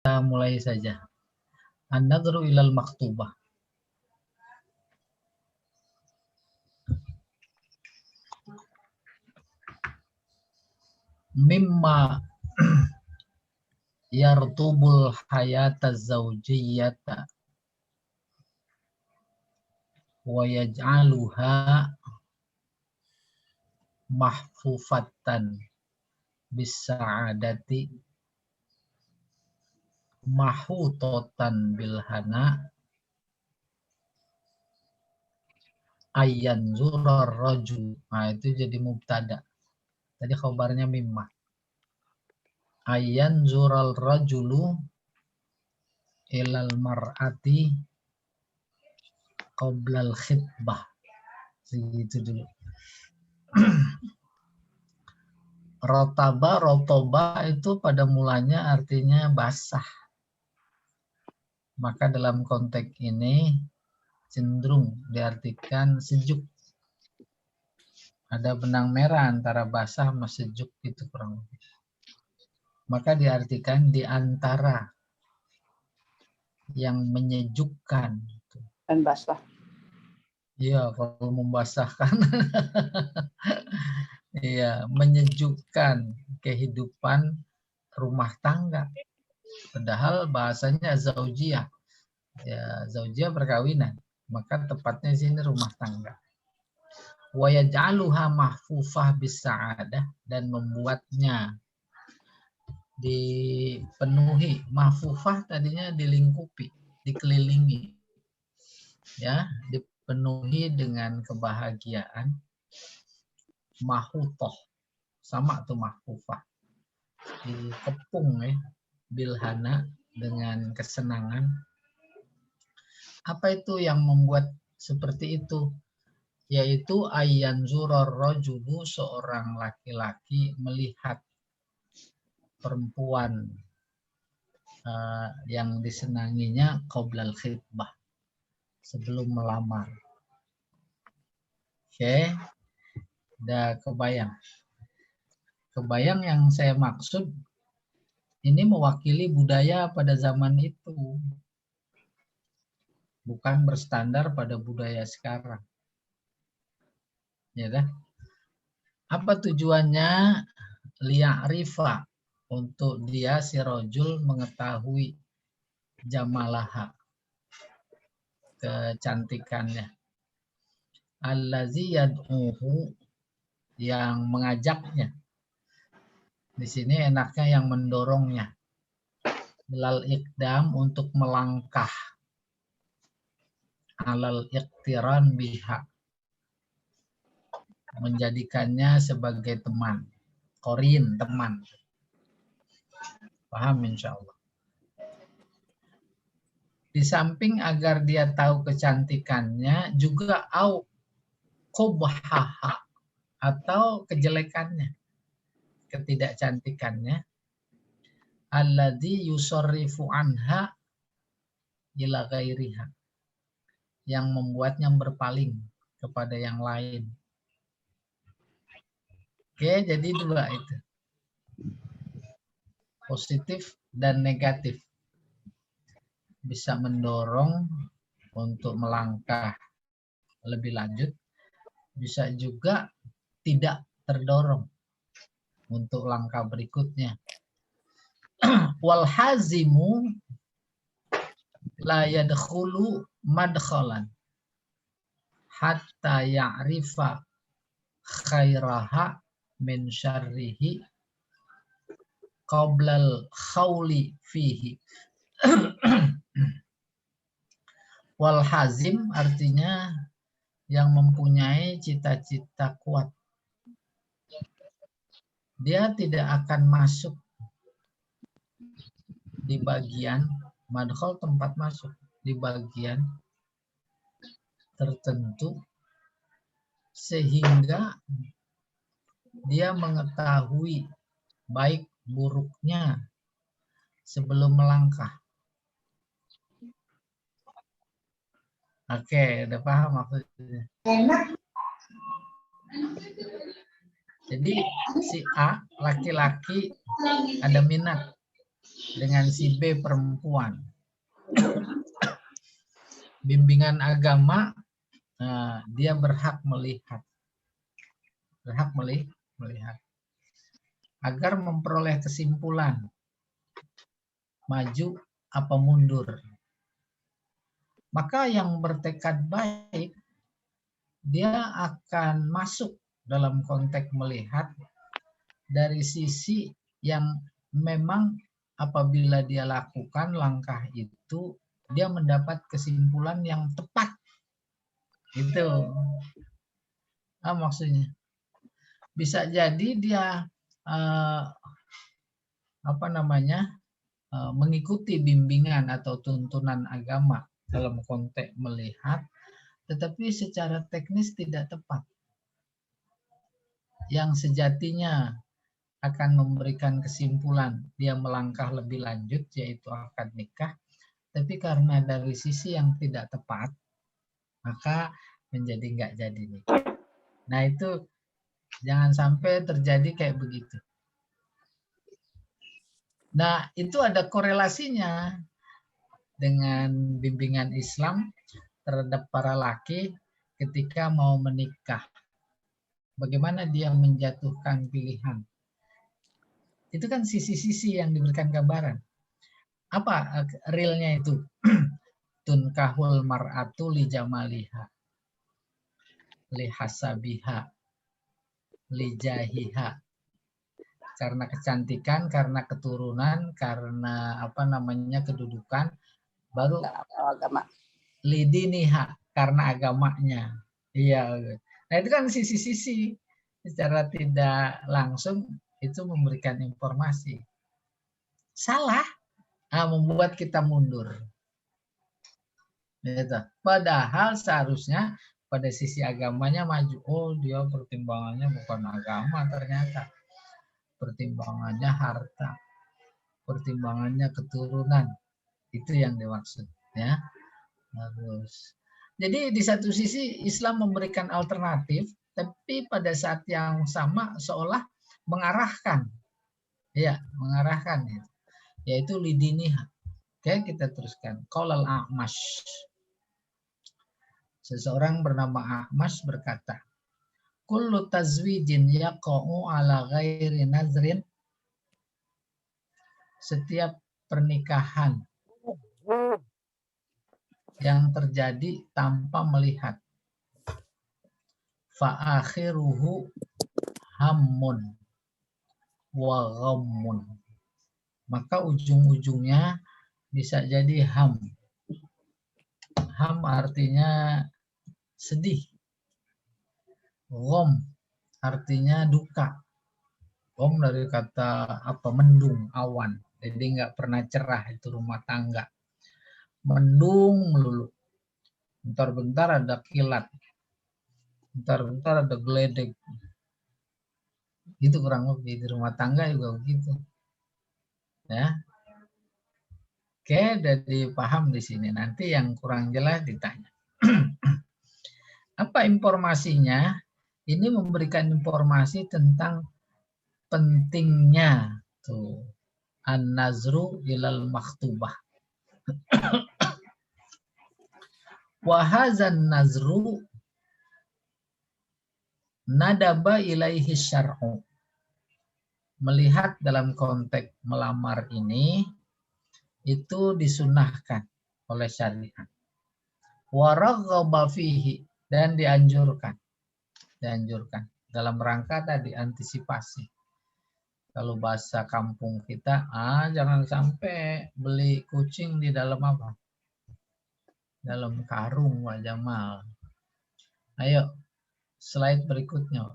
Kita mulai saja. An-nadhru ilal maktubah. Mimma yartubul hayata zawjiyata wa yaj'aluha mahfufatan bis-sa'adati mahutotan bilhana ayyan zurar rajul. Nah, itu jadi mubtada. Tadi khabarnya mimma. Ayyan zural rajulu ilal mar'ati qoblal khitbah. Segitu dulu. Rotoba itu pada mulanya artinya basah. Maka dalam konteks ini cenderung diartikan sejuk. Ada benang merah antara basah sama sejuk itu kurang lebih. Maka diartikan di antara yang menyejukkan. Dan basah. Iya, kalau membasahkan. Iya, menyejukkan kehidupan rumah tangga. Padahal bahasanya zaujiyah. Ya, zaujiyah perkawinan. Maka tepatnya sini rumah tangga. Wa yaj'aluha mahfufah bis-sa'adah, dan membuatnya dipenuhi. Mahfufah tadinya dilingkupi, dikelilingi. Ya, dipenuhi dengan kebahagiaan. Mahutoh, sama tuh mahfufah. Dikepung ya, bilhana, dengan kesenangan. Apa itu yang membuat seperti itu? Yaitu ayyan zuror rajulu, seorang laki-laki melihat perempuan yang disenanginya qoblal khitbah, sebelum melamar. Oke, udah kebayang. Kebayang yang saya maksud ini mewakili budaya pada zaman itu. Bukan berstandar pada budaya sekarang. Ya kan? Apa tujuannya? Liya'rifa, untuk dia si rajul mengetahui jamalaha, kecantikannya. Allazi yad'uhu, yang mengajaknya. Di sini enaknya yang mendorongnya. Lal iqdam, untuk melangkah. Alal iqtiran biha, menjadikannya sebagai teman. Qorin, teman. Paham insyaallah. Di samping agar dia tahu kecantikannya, juga au qubhaha, atau kejelekannya, ketidakcantikannya. Alladzi yusarrifu anha ila ghairiha, yang membuatnya berpaling kepada yang lain. Oke, jadi dua itu. Positif dan negatif. Bisa mendorong untuk melangkah lebih lanjut, bisa juga tidak terdorong untuk langkah berikutnya. Wal hazimu la yadkhulu madkhalan hatta ya'rifa khairaha min syarrihi qablal khawli fihi. Wal hazim artinya yang mempunyai cita-cita kuat. Dia tidak akan masuk di bagian madkhal, tempat masuk, di bagian tertentu, sehingga dia mengetahui baik buruknya sebelum melangkah. Oke, udah paham maksudnya. Jadi si A, laki-laki, ada minat dengan si B perempuan. Bimbingan agama, dia berhak melihat. Berhak melihat. Agar memperoleh kesimpulan, maju apa mundur. Maka yang bertekad baik, dia akan masuk dalam konteks melihat dari sisi yang memang apabila dia lakukan langkah itu, dia mendapat kesimpulan yang tepat. Itu maksudnya. Bisa jadi dia mengikuti bimbingan atau tuntunan agama dalam konteks melihat, tetapi secara teknis tidak tepat. Yang sejatinya akan memberikan kesimpulan dia melangkah lebih lanjut, yaitu akad nikah, tapi karena dari sisi yang tidak tepat, maka menjadi nggak jadi nikah. Nah itu jangan sampai terjadi kayak begitu. Nah itu ada korelasinya dengan bimbingan Islam terhadap para laki ketika mau menikah. Bagaimana dia menjatuhkan pilihan. Itu kan sisi-sisi yang diberikan gambaran. Apa realnya itu? Tunkahul mar'atu li jamaliha, li hasabiha, li jahiha. Karena kecantikan, karena keturunan, karena kedudukan, baru agama. Lidiniha, karena agamanya. Iya. Nah itu kan sisi-sisi secara tidak langsung itu memberikan informasi. Salah, membuat kita mundur. Gitu. Padahal seharusnya pada sisi agamanya maju. Oh dia pertimbangannya bukan agama ternyata. Pertimbangannya harta. Pertimbangannya keturunan. Itu yang dimaksud. Ya. Bagus. Jadi di satu sisi Islam memberikan alternatif, tapi pada saat yang sama seolah mengarahkan. Ya, mengarahkan. Yaitu lidiniha. Oke, kita teruskan. Qaulal A'mash. Seseorang bernama A'mash berkata, kullu tazwijin yaqa'u ala ghairi nazrin. Setiap pernikahan yang terjadi tanpa melihat, fa'akhiruhu hammun wa ghammun. Maka ujung-ujungnya bisa jadi ham. Ham artinya sedih. Gham artinya duka. Gham dari kata mendung, awan. Jadi nggak pernah cerah itu rumah tangga. Mendung melulu. Bentar-bentar ada kilat. Bentar-bentar ada geledek. Itu kurang lebih di rumah tangga juga begitu. Ya. Oke, jadi paham di sini. Nanti yang kurang jelas ditanya. Apa informasinya? Ini memberikan informasi tentang pentingnya tuh an-nazru ilal makhtubah. Wa hadzan nazru nadaba ilaihi syar'u. Melihat dalam konteks melamar ini itu disunahkan oleh syariat. Wa raghaba fihi, dan dianjurkan dalam rangka tadi antisipasi. Kalau bahasa kampung kita, jangan sampai beli kucing di dalam apa? Dalam karung, Pak Jamal. Ayo, slide berikutnya.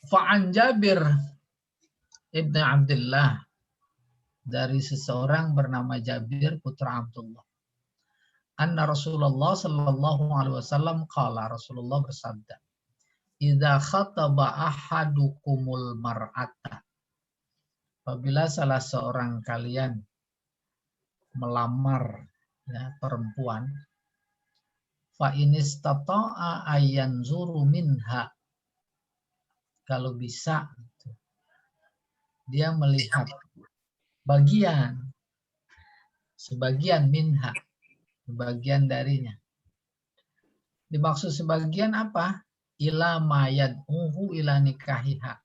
Fa'an Jabir Ibn Abdullah, dari seseorang bernama Jabir putra Abdullah. Anna Rasulullah sallallahu alaihi wasallam qala, Rasulullah bersabda, idza khataba ahadukumul mar'ata, apabila salah seorang kalian melamar perempuan, Fa inistata'a ayanzuru minha. Kalau bisa dia melihat sebagian minha, sebagian darinya. Dimaksud sebagian apa? Ila mayad'uhu ila nikahiha.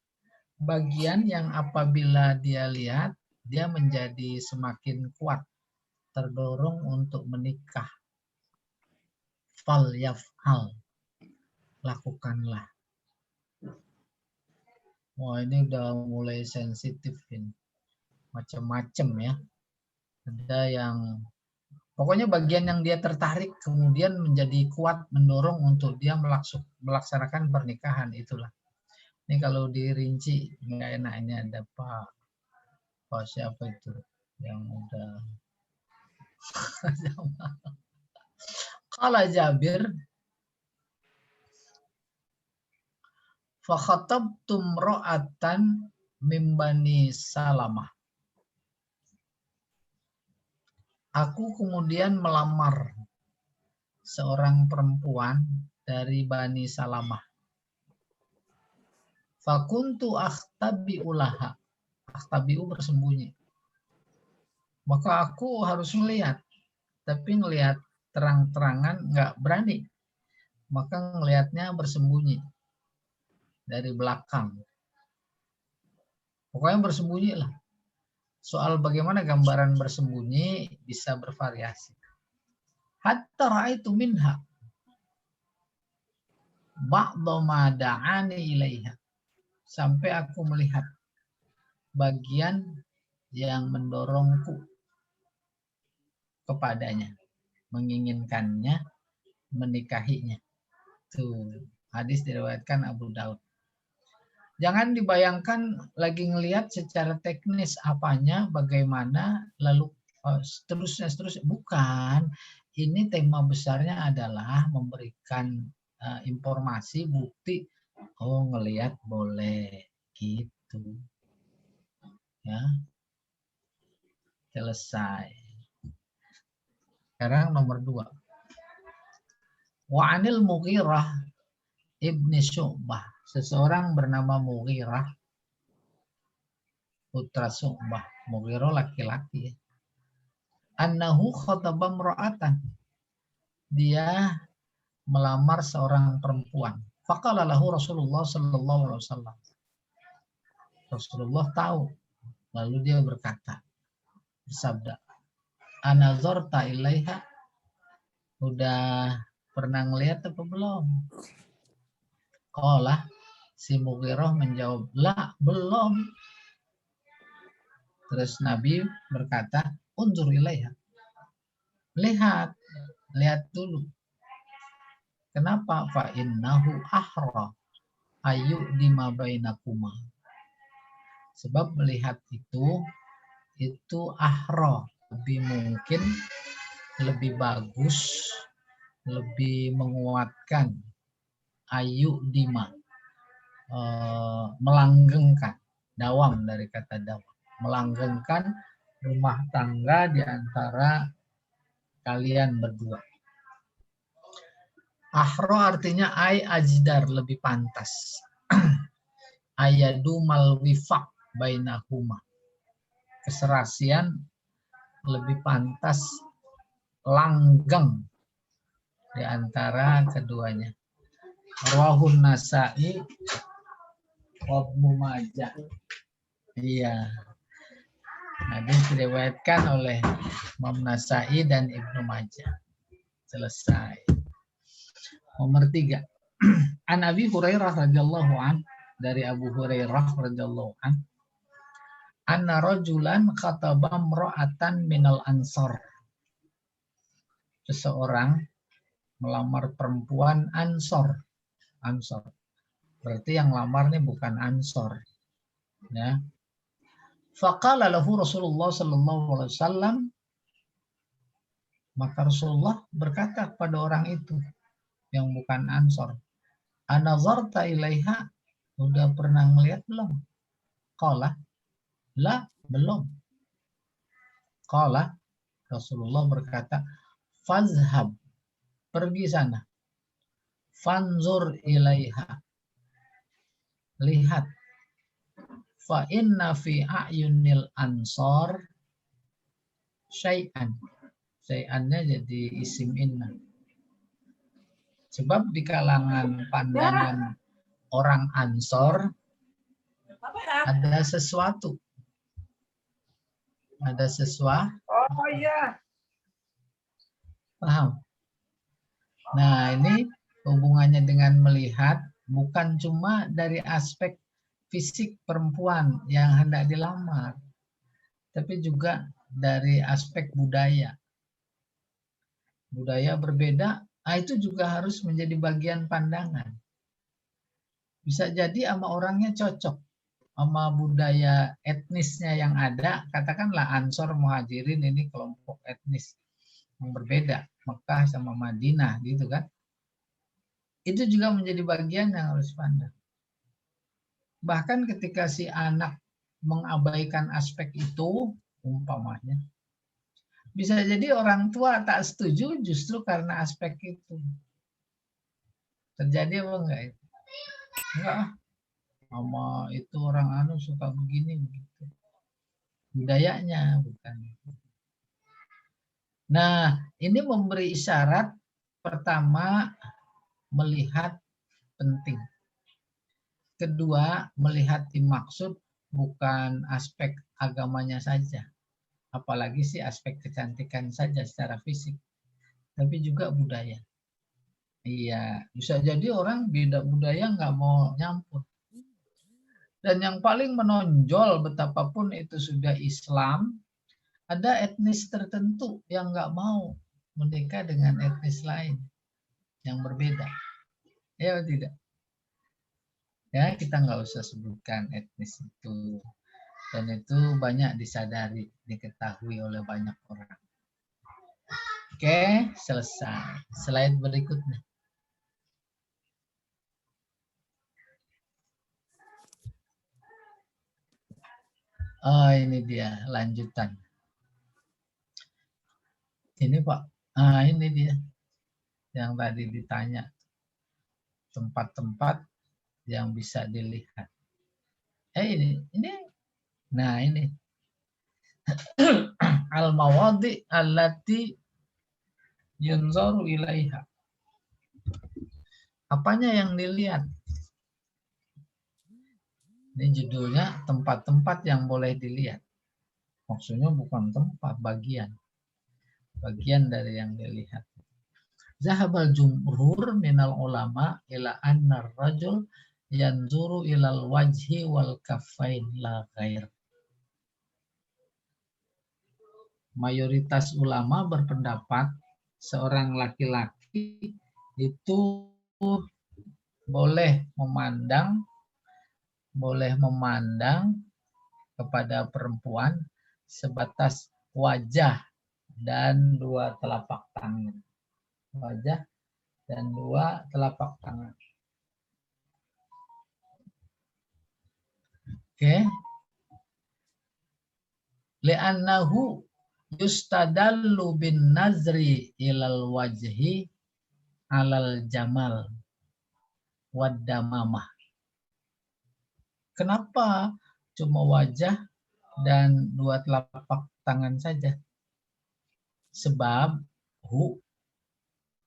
Bagian yang apabila dia lihat, dia menjadi semakin kuat, terdorong untuk menikah. Fal yaf'al, lakukanlah. Wah, ini udah mulai sensitif ini. Macam-macam ya. Ada yang pokoknya bagian yang dia tertarik kemudian menjadi kuat mendorong untuk dia melaksanakan pernikahan, itulah. Ini kalau dirinci nggak enak. Ini ada Pak siapa itu yang udah Qala Jabir fa khatabtum ra'atan min Bani Salamah. Aku kemudian melamar seorang perempuan dari Bani Salamah. Fakuntu akhtabi'u laha. Akhtabi'u bersembunyi. Maka aku harus melihat. Tapi ngelihat terang-terangan nggak berani. Maka ngelihatnya bersembunyi. Dari belakang. Pokoknya bersembunyi lah. Soal bagaimana gambaran bersembunyi bisa bervariasi. Hatta ra'aitu minha ba'dha ma da'ani ilaiha. Sampai aku melihat bagian yang mendorongku kepadanya, menginginkannya, menikahinya. Tuh, hadis diriwayatkan Abu Daud. Jangan dibayangkan lagi ngelihat secara teknis apanya, bagaimana, lalu seterusnya. Bukan. Ini tema besarnya adalah memberikan informasi, bukti. Oh, ngelihat boleh. Gitu. Ya. Selesai. Sekarang nomor 2. Wa anil Mughirah ibni Syu'bah. Seseorang bernama Mughirah, putra Syu'bah. Mughirah laki-laki. Annahu khataba imra'atan. Dia melamar seorang perempuan. Faqala lahu Rasulullah sallallahu alaihi wasallam. Rasulullah tahu. Lalu dia berkata, bersabda, "Anazarta ilaiha?" Udah pernah ngelihat apa belum? Qala, si Mughirah menjawab, "La, belum." Terus Nabi berkata, "Unzur ilaiha." Lihat dulu. Kenapa? Fa innahu ahra ayu dima bainakuma. Sebab melihat itu ahra, lebih mungkin, lebih bagus, lebih menguatkan. Ayu dima, melanggengkan, dawam dari kata dawam, melanggengkan rumah tangga di antara kalian berdua. Ahro artinya ay ajdar, lebih pantas. Ayadu mal wifaq bainahuma, keserasian, lebih pantas, langgeng di antara keduanya. Rawahun Nasa'i wa Ibnu Majah. Iya. Hadis diriwayatkan oleh Imam Nasa'i dan Ibnu Majah. Selesai. Nomor 3. An Abi Hurairah radhiyallahu an, dari Abu Hurairah radhiyallahu an, anna rajulan khataba imra'atan minal ansar. Seseorang melamar perempuan Ansor. Ansor. Berarti yang lamarnya bukan Ansor. Ya. Faqala lahu Rasulullah sallallahu alaihi wasallam, maka Rasulullah berkata kepada orang itu yang bukan Ansor, "Anazarta ilaiha?" Udah pernah melihat belum? Qala, la, belum. Qala, Rasulullah berkata, "Fazhab Pergi sana. Fanzur ilaiha. Lihat. Fa inna fi a'yunil ansor syai'an. Syai'annya jadi isim inna. Sebab di kalangan pandangan orang Ansor ada sesuatu. Ada sesuatu. Oh iya. Paham? Nah, ini hubungannya dengan melihat bukan cuma dari aspek fisik perempuan yang hendak dilamar, tapi juga dari aspek budaya. Budaya berbeda, itu juga harus menjadi bagian pandangan. Bisa jadi sama orangnya cocok, sama budaya etnisnya yang ada, katakanlah Ansor Muhajirin ini kelompok etnis yang berbeda, Mekah sama Madinah gitu kan. Itu juga menjadi bagian yang harus pandang. Bahkan ketika si anak mengabaikan aspek itu, umpamanya, bisa jadi orang tua tak setuju justru karena aspek itu. Terjadi apa enggak itu? Enggak, sama itu orang anu suka begini begitu. Budayanya bukan. Nah, ini memberi isyarat pertama melihat penting. Kedua, melihat dimaksud bukan aspek agamanya saja. Apalagi sih aspek kecantikan saja secara fisik. Tapi juga budaya. Iya, bisa jadi orang beda budaya nggak mau nyampur. Dan yang paling menonjol betapapun itu sudah Islam, ada etnis tertentu yang nggak mau menikah dengan etnis lain yang berbeda. Ya tidak? Ya, kita nggak usah sebutkan etnis itu. Dan itu banyak disadari, diketahui oleh banyak orang. Oke, selesai. Slide berikutnya. Oh, ini dia lanjutan. Ini Pak, ini dia yang tadi ditanya. Tempat-tempat yang bisa dilihat. Ini. Nah, ini. Al-mawadi allati yunzaru ilaiha. Apanya yang dilihat? Ini judulnya tempat-tempat yang boleh dilihat. Maksudnya bukan tempat, bagian. Bagian dari yang dilihat. Zahabal jumhur minal ulama ila anna rajul yanzuru ilal wajhi wal kaffain la ghair. Mayoritas ulama berpendapat seorang laki-laki itu boleh memandang kepada perempuan sebatas wajah dan dua telapak tangan. Wajah dan dua telapak tangan. Oke. Li'annahu yustadallu bin nazri ilal wajhi alal jamal waddamamah. Kenapa cuma wajah dan dua telapak tangan saja? Sebab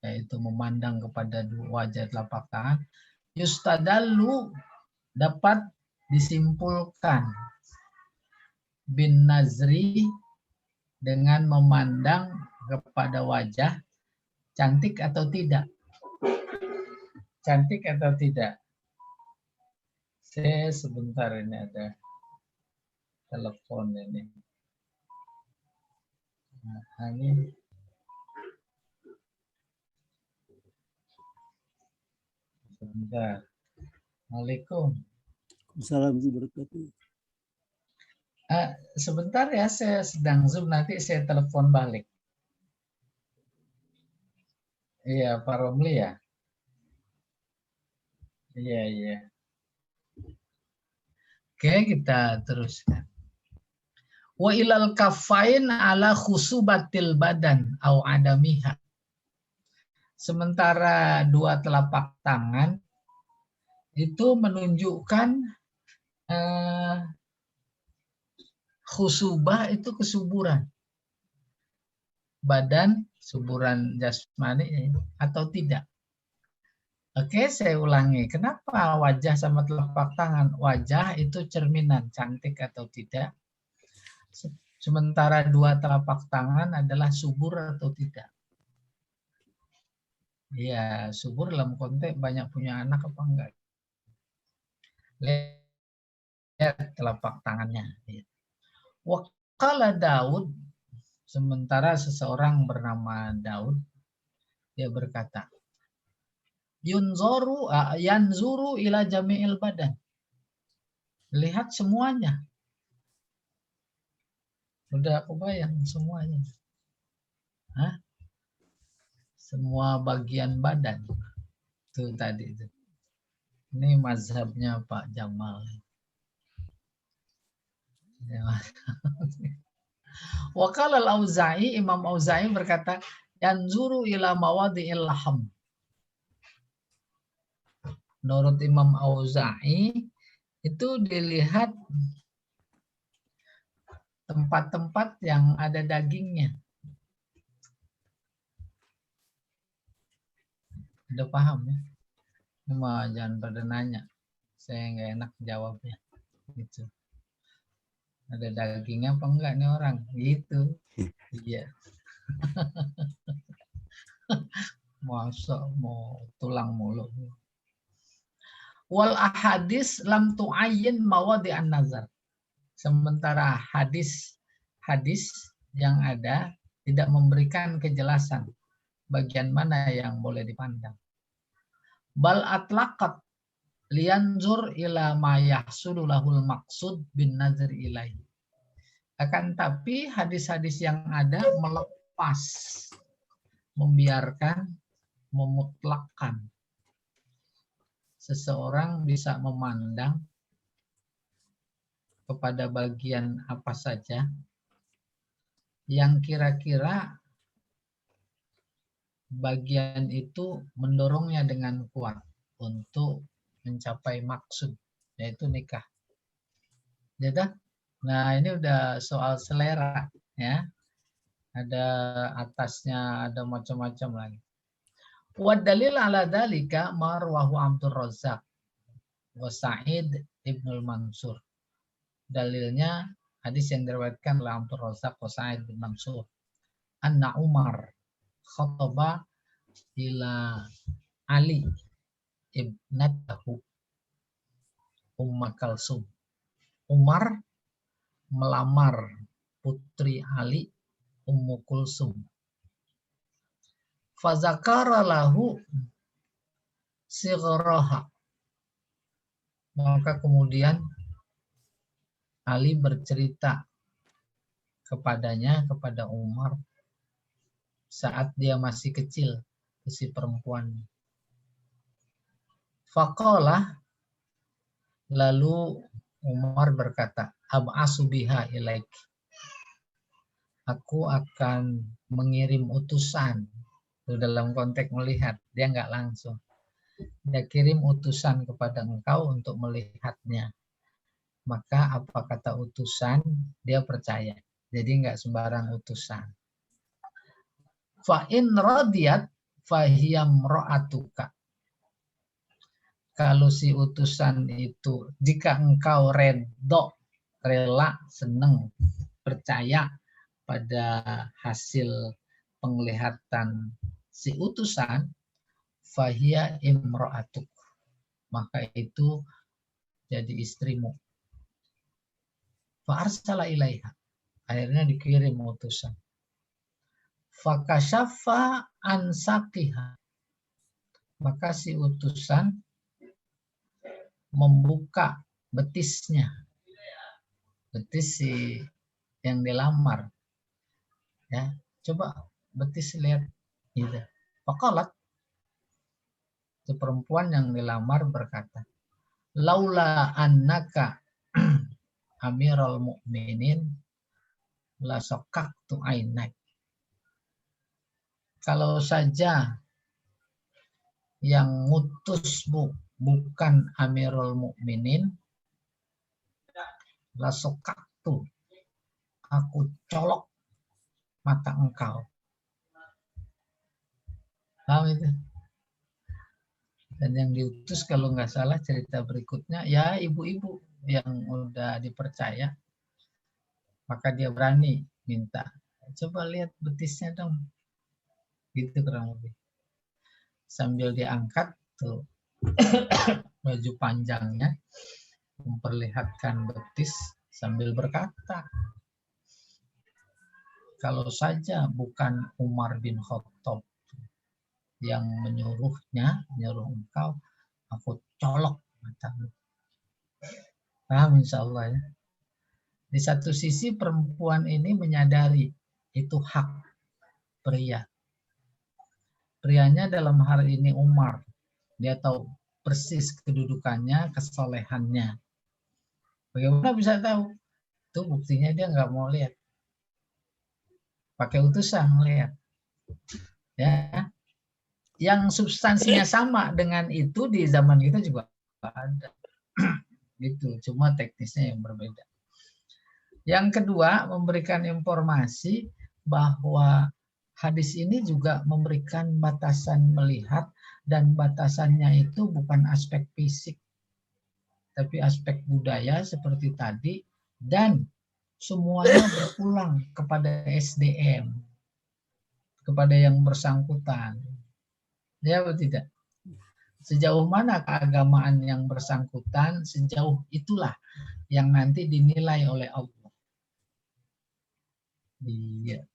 yaitu memandang kepada dua wajah telapak tangan, yustadallu dapat disimpulkan bin nazri dengan memandang kepada wajah cantik atau tidak. Cantik atau tidak. Saya sebentar, ini ada telepon ini. Nah, ini sebentar. Assalamualaikum. Assalamualaikum warahmatullahi wabarakatuh. Sebentar ya, saya sedang Zoom, nanti saya telepon balik. Iya, Pak Romli ya? Iya. Oke, kita teruskan. Wa ilal kafain ala khusubatil badan au adamiha. Sementara dua telapak tangan itu menunjukkan khusubah itu kesuburan. Badan, suburan jasmani atau tidak. Oke, saya ulangi. Kenapa wajah sama telapak tangan? Wajah itu cerminan, cantik atau tidak. Sementara dua telapak tangan adalah subur atau tidak. Ya, subur dalam konteks banyak punya anak apa enggak. Lihat telapak tangannya. Wakala Daud, sementara seseorang bernama Daud, dia berkata, yanzuru ila jami'il badan. Lihat semuanya. Udah kebayang semuanya. Hah? Semua bagian badan. Itu tadi itu. Ini mazhabnya Pak Jamal. Wakala al-Auza'i, Imam Auza'i berkata, yanzuru ila mawadi'il laham. Menurut Imam Auza'i, itu dilihat tempat-tempat yang ada dagingnya. Udah paham ya? Cuma jangan pada nanya. Saya nggak enak jawabnya. Gitu. Ada dagingnya apa enggak nih orang? Gitu. Iya. Masa mau tulang mulu. Wal ahadis lam tu'ayyin mawadi'an nazar. Sementara hadis yang ada tidak memberikan kejelasan bagian mana yang boleh dipandang. Bal atlaqat liyanzur ila ma yahsulu lahul maqsud bin nazar ilaihi. Akan tapi hadis-hadis yang ada melepas, membiarkan, memutlakkan seseorang bisa memandang kepada bagian apa saja yang kira-kira bagian itu mendorongnya dengan kuat untuk mencapai maksud, yaitu nikah. Jadi, nah ini udah soal selera ya. Ada atasnya, ada macam-macam lagi. Wa dalil ala dalika marwahu Abdul Razzaq wa Sa'id Ibnul Mansur. Dalilnya hadis yang diriwayatkan oleh Abdul Razzaq wa Sa'id bin Mansur. Anna Umar khataba ila Ali ibnatahu Umma Kalsum. Umar melamar putri Ali Ummu Kulsum. Fazakara lahu sighraha. Maka kemudian Ali bercerita kepadanya, kepada Umar, saat dia masih kecil, si perempuan. Faqala, lalu Umar berkata, ab'asu biha ilaik. Aku akan mengirim utusan. Itu dalam konteks melihat, dia nggak langsung. Dia kirim utusan kepada engkau untuk melihatnya. Maka apa kata utusan, dia percaya. Jadi nggak sembarang utusan. Fa'in radiyat fahiyam ro'atuka. Kalau si utusan itu, jika engkau redho, rela, senang, percaya pada hasil penglihatan si utusan, fahia imro'atuk, maka itu jadi istrimu. Fa'arsala ilaiha, akhirnya dikirim utusan. Fakasyafa ansakiha, maka si utusan membuka betisnya, betis si yang dilamar. Ya, coba betis lihat gitu. Faqalat, si perempuan yang dilamar berkata, laula annaka amirul mu'minin la saqaqtu ainak. Kalau saja yang ngutusmu bukan Amirul Mukminin, lasokaktu, aku colok mata engkau. Paham itu? Dan yang diutus kalau nggak salah cerita berikutnya ya ibu-ibu yang udah dipercaya, maka dia berani minta, coba lihat betisnya dong, gitu kurang lebih. Sambil diangkat tuh baju panjangnya memperlihatkan betis sambil berkata, kalau saja bukan Umar bin Khattab yang menyuruh engkau, aku colok matamu. Paham insya Allah ya. Di satu sisi perempuan ini menyadari itu hak pria. Prianya dalam hal ini Umar. Dia tahu persis kedudukannya, kesolehannya. Bagaimana bisa tahu? Itu buktinya dia nggak mau lihat. Pakai utusan melihat. Ya. Yang substansinya sama dengan itu di zaman kita juga ada. Gitu, cuma teknisnya yang berbeda. Yang kedua, memberikan informasi bahwa hadis ini juga memberikan batasan melihat, dan batasannya itu bukan aspek fisik, tapi aspek budaya seperti tadi, dan semuanya berpulang kepada SDM, kepada yang bersangkutan. Ya atau tidak? Sejauh mana keagamaan yang bersangkutan, sejauh itulah yang nanti dinilai oleh Allah. Iya.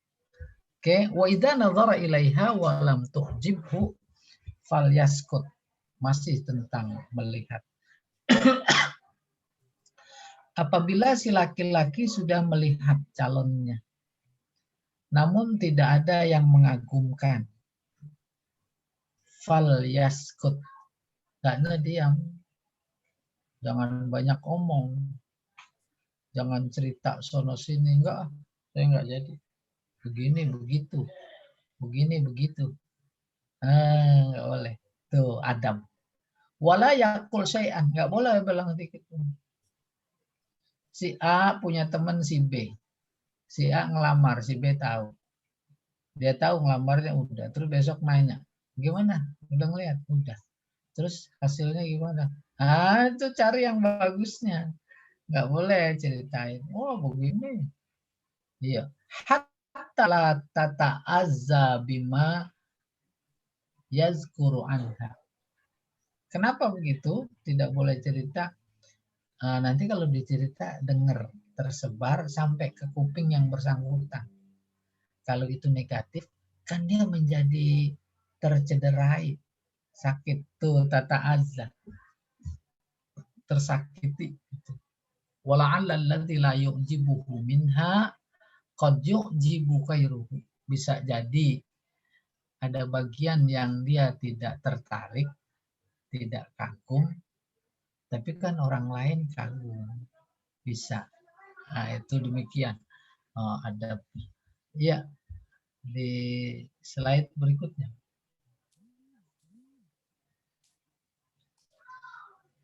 Oke, wa idza nadhara ilaiha wa lam tu'jibhu falyaskut. Masih tentang melihat. Apabila si laki-laki sudah melihat calonnya, namun tidak ada yang mengagumkan, falyaskut. Hendaknya diam. Jangan banyak omong. Jangan cerita sono sini, enggak, saya enggak jadi. Begini begitu. Begini begitu. Enggak boleh. Tuh adab. Wala yakul syai'an, enggak boleh bilang sedikit pun. Si A punya teman si B. Si A ngelamar, si B tahu. Dia tahu ngelamarnya udah. Terus besok nanya, gimana? Udah ngeliat? Udah. Terus hasilnya gimana? Ah, itu cari yang bagusnya. Nggak boleh ceritain. Oh, begini. Iya. Hatta la tata'azza bima yazkuru anha. Kenapa begitu? Tidak boleh cerita. Nanti kalau dicerita dengar, tersebar sampai ke kuping yang bersangkutan. Kalau itu negatif, kan dia menjadi tercederai, sakit tuh tata'azza, tersakiti. Wala'alla alladzi la yu'jibuhu minha qad yu'jibu khairuhu. Bisa jadi ada bagian yang dia tidak tertarik, tidak kagum, tapi kan orang lain kagum. Bisa. Nah, itu demikian. Ada ya di slide berikutnya.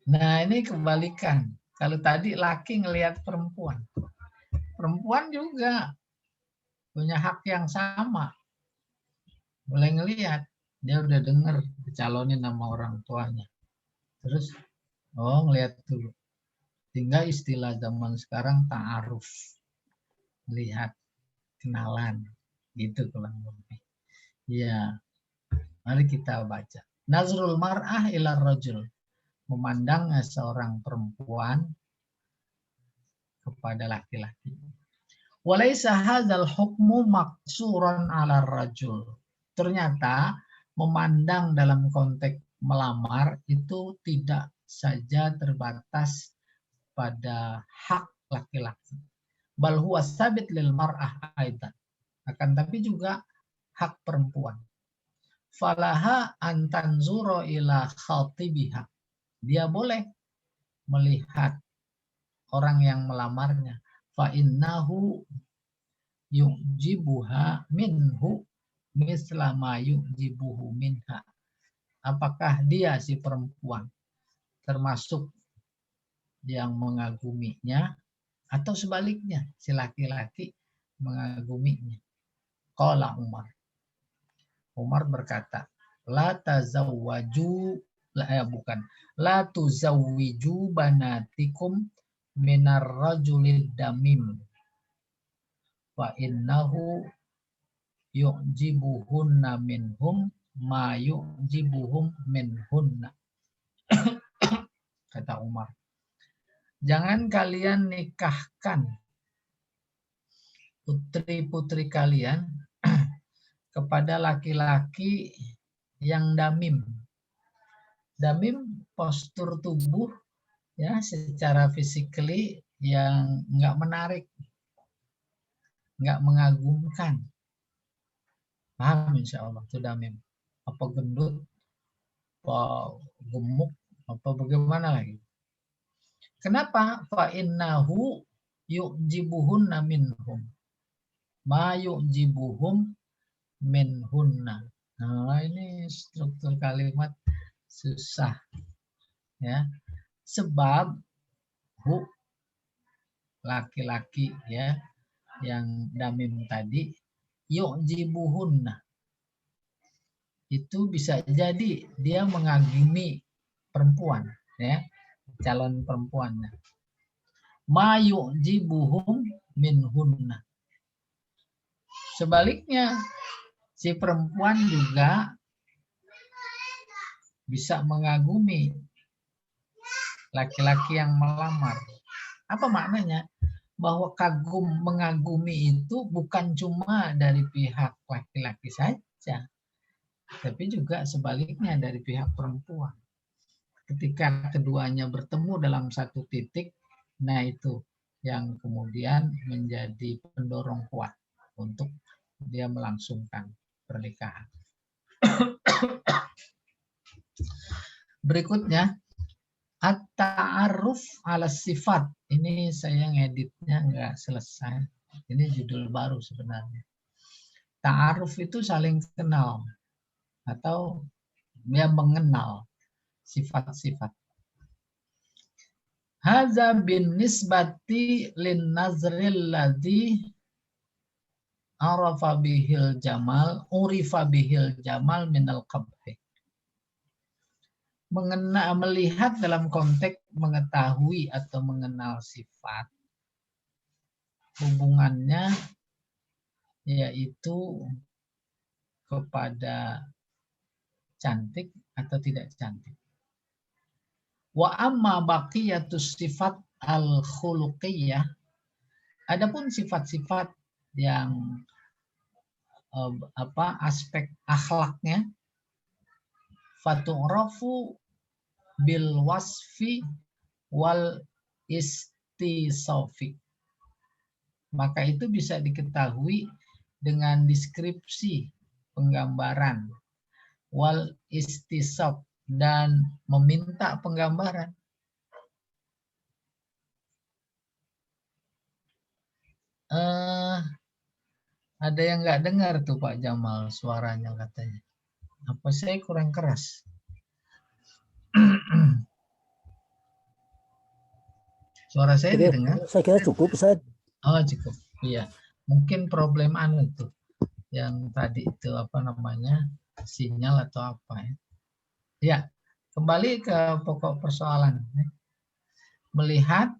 Nah, ini kebalikan. Kalau tadi laki ngelihat perempuan. Perempuan juga punya hak yang sama. Boleh ngelihat. Dia udah dengar dicalonin sama orang tuanya. Terus, ngelihat dulu. Tinggal istilah zaman sekarang ta'aruf. Lihat, kenalan. Gitu kurang lebih. Ya, mari kita baca. Nazrul mar'ah ila rajul. Memandang seorang perempuan kepada laki-laki. Walaysa hadzal hukmu maksuran 'ala rajul. Ternyata memandang dalam konteks melamar itu tidak saja terbatas pada hak laki-laki. Bal huwa sabit lil mar'ah aidan. Akan tapi juga hak perempuan. Falaha an tanzura ila khatibiha. Dia boleh melihat orang yang melamarnya. Fa innahu yu'jibuha minhu misla ma yu'jibuhu minha. apakah dia si perempuan termasuk yang mengaguminya atau sebaliknya si laki-laki mengaguminya. Qala Umar. Umar berkata, la tazawwaju la tuzawwiju banatikum minar rajulid damim wa innahu yu'jibuhunna minhum ma yu'jibuhum minhunna. Kata Umar, jangan kalian nikahkan putri-putri kalian kepada laki-laki yang damim. Damim postur tubuh ya secara physically yang nggak menarik, nggak mengagumkan. Paham insya Allah itu damim. Apa gendut, apa gemuk, apa bagaimana lagi? Kenapa? Fa innahu yu'jibuhunna minhum ma yu'jibuhum minhunna. Nah, ini struktur kalimat susah ya. Sebab laki-laki ya yang damim tadi yu'jibuhunna. Itu bisa jadi dia mengagumi perempuan ya, calon perempuannya. Ma yu'jibuhum minhunna. Sebaliknya, si perempuan juga bisa mengagumi laki-laki yang melamar. Apa maknanya? Bahwa mengagumi itu bukan cuma dari pihak laki-laki saja, tapi juga sebaliknya dari pihak perempuan. Ketika keduanya bertemu dalam satu titik, nah itu yang kemudian menjadi pendorong kuat untuk dia melangsungkan pernikahan. Berikutnya, at-ta'aruf ala sifat. Ini saya ngeditnya nggak selesai. Ini judul baru sebenarnya. Ta'aruf itu saling kenal atau dia mengenal sifat-sifat. Hadza bin nisbati lin nazril ladzi arafa bihil jamal, urifa bihil jamal minal qabhi. Melihat dalam konteks mengetahui atau mengenal sifat, hubungannya yaitu kepada cantik atau tidak cantik. Wa amma baqiyatus sifat al-khuluqiyah, adapun sifat-sifat yang aspek akhlaknya, fatu'rafu bil wasfi wal istisofi. Maka itu bisa diketahui dengan deskripsi, penggambaran, wal istisof, dan meminta penggambaran. Ada yang nggak dengar tuh Pak Jamal suaranya katanya. Apa saya kurang keras? Suara saya didengar? Saya kira cukup, Ustaz. Oh, cukup. Iya. Mungkin problem itu yang tadi itu apa namanya? Sinyal atau apa ya? Ya, kembali ke pokok persoalan. Melihat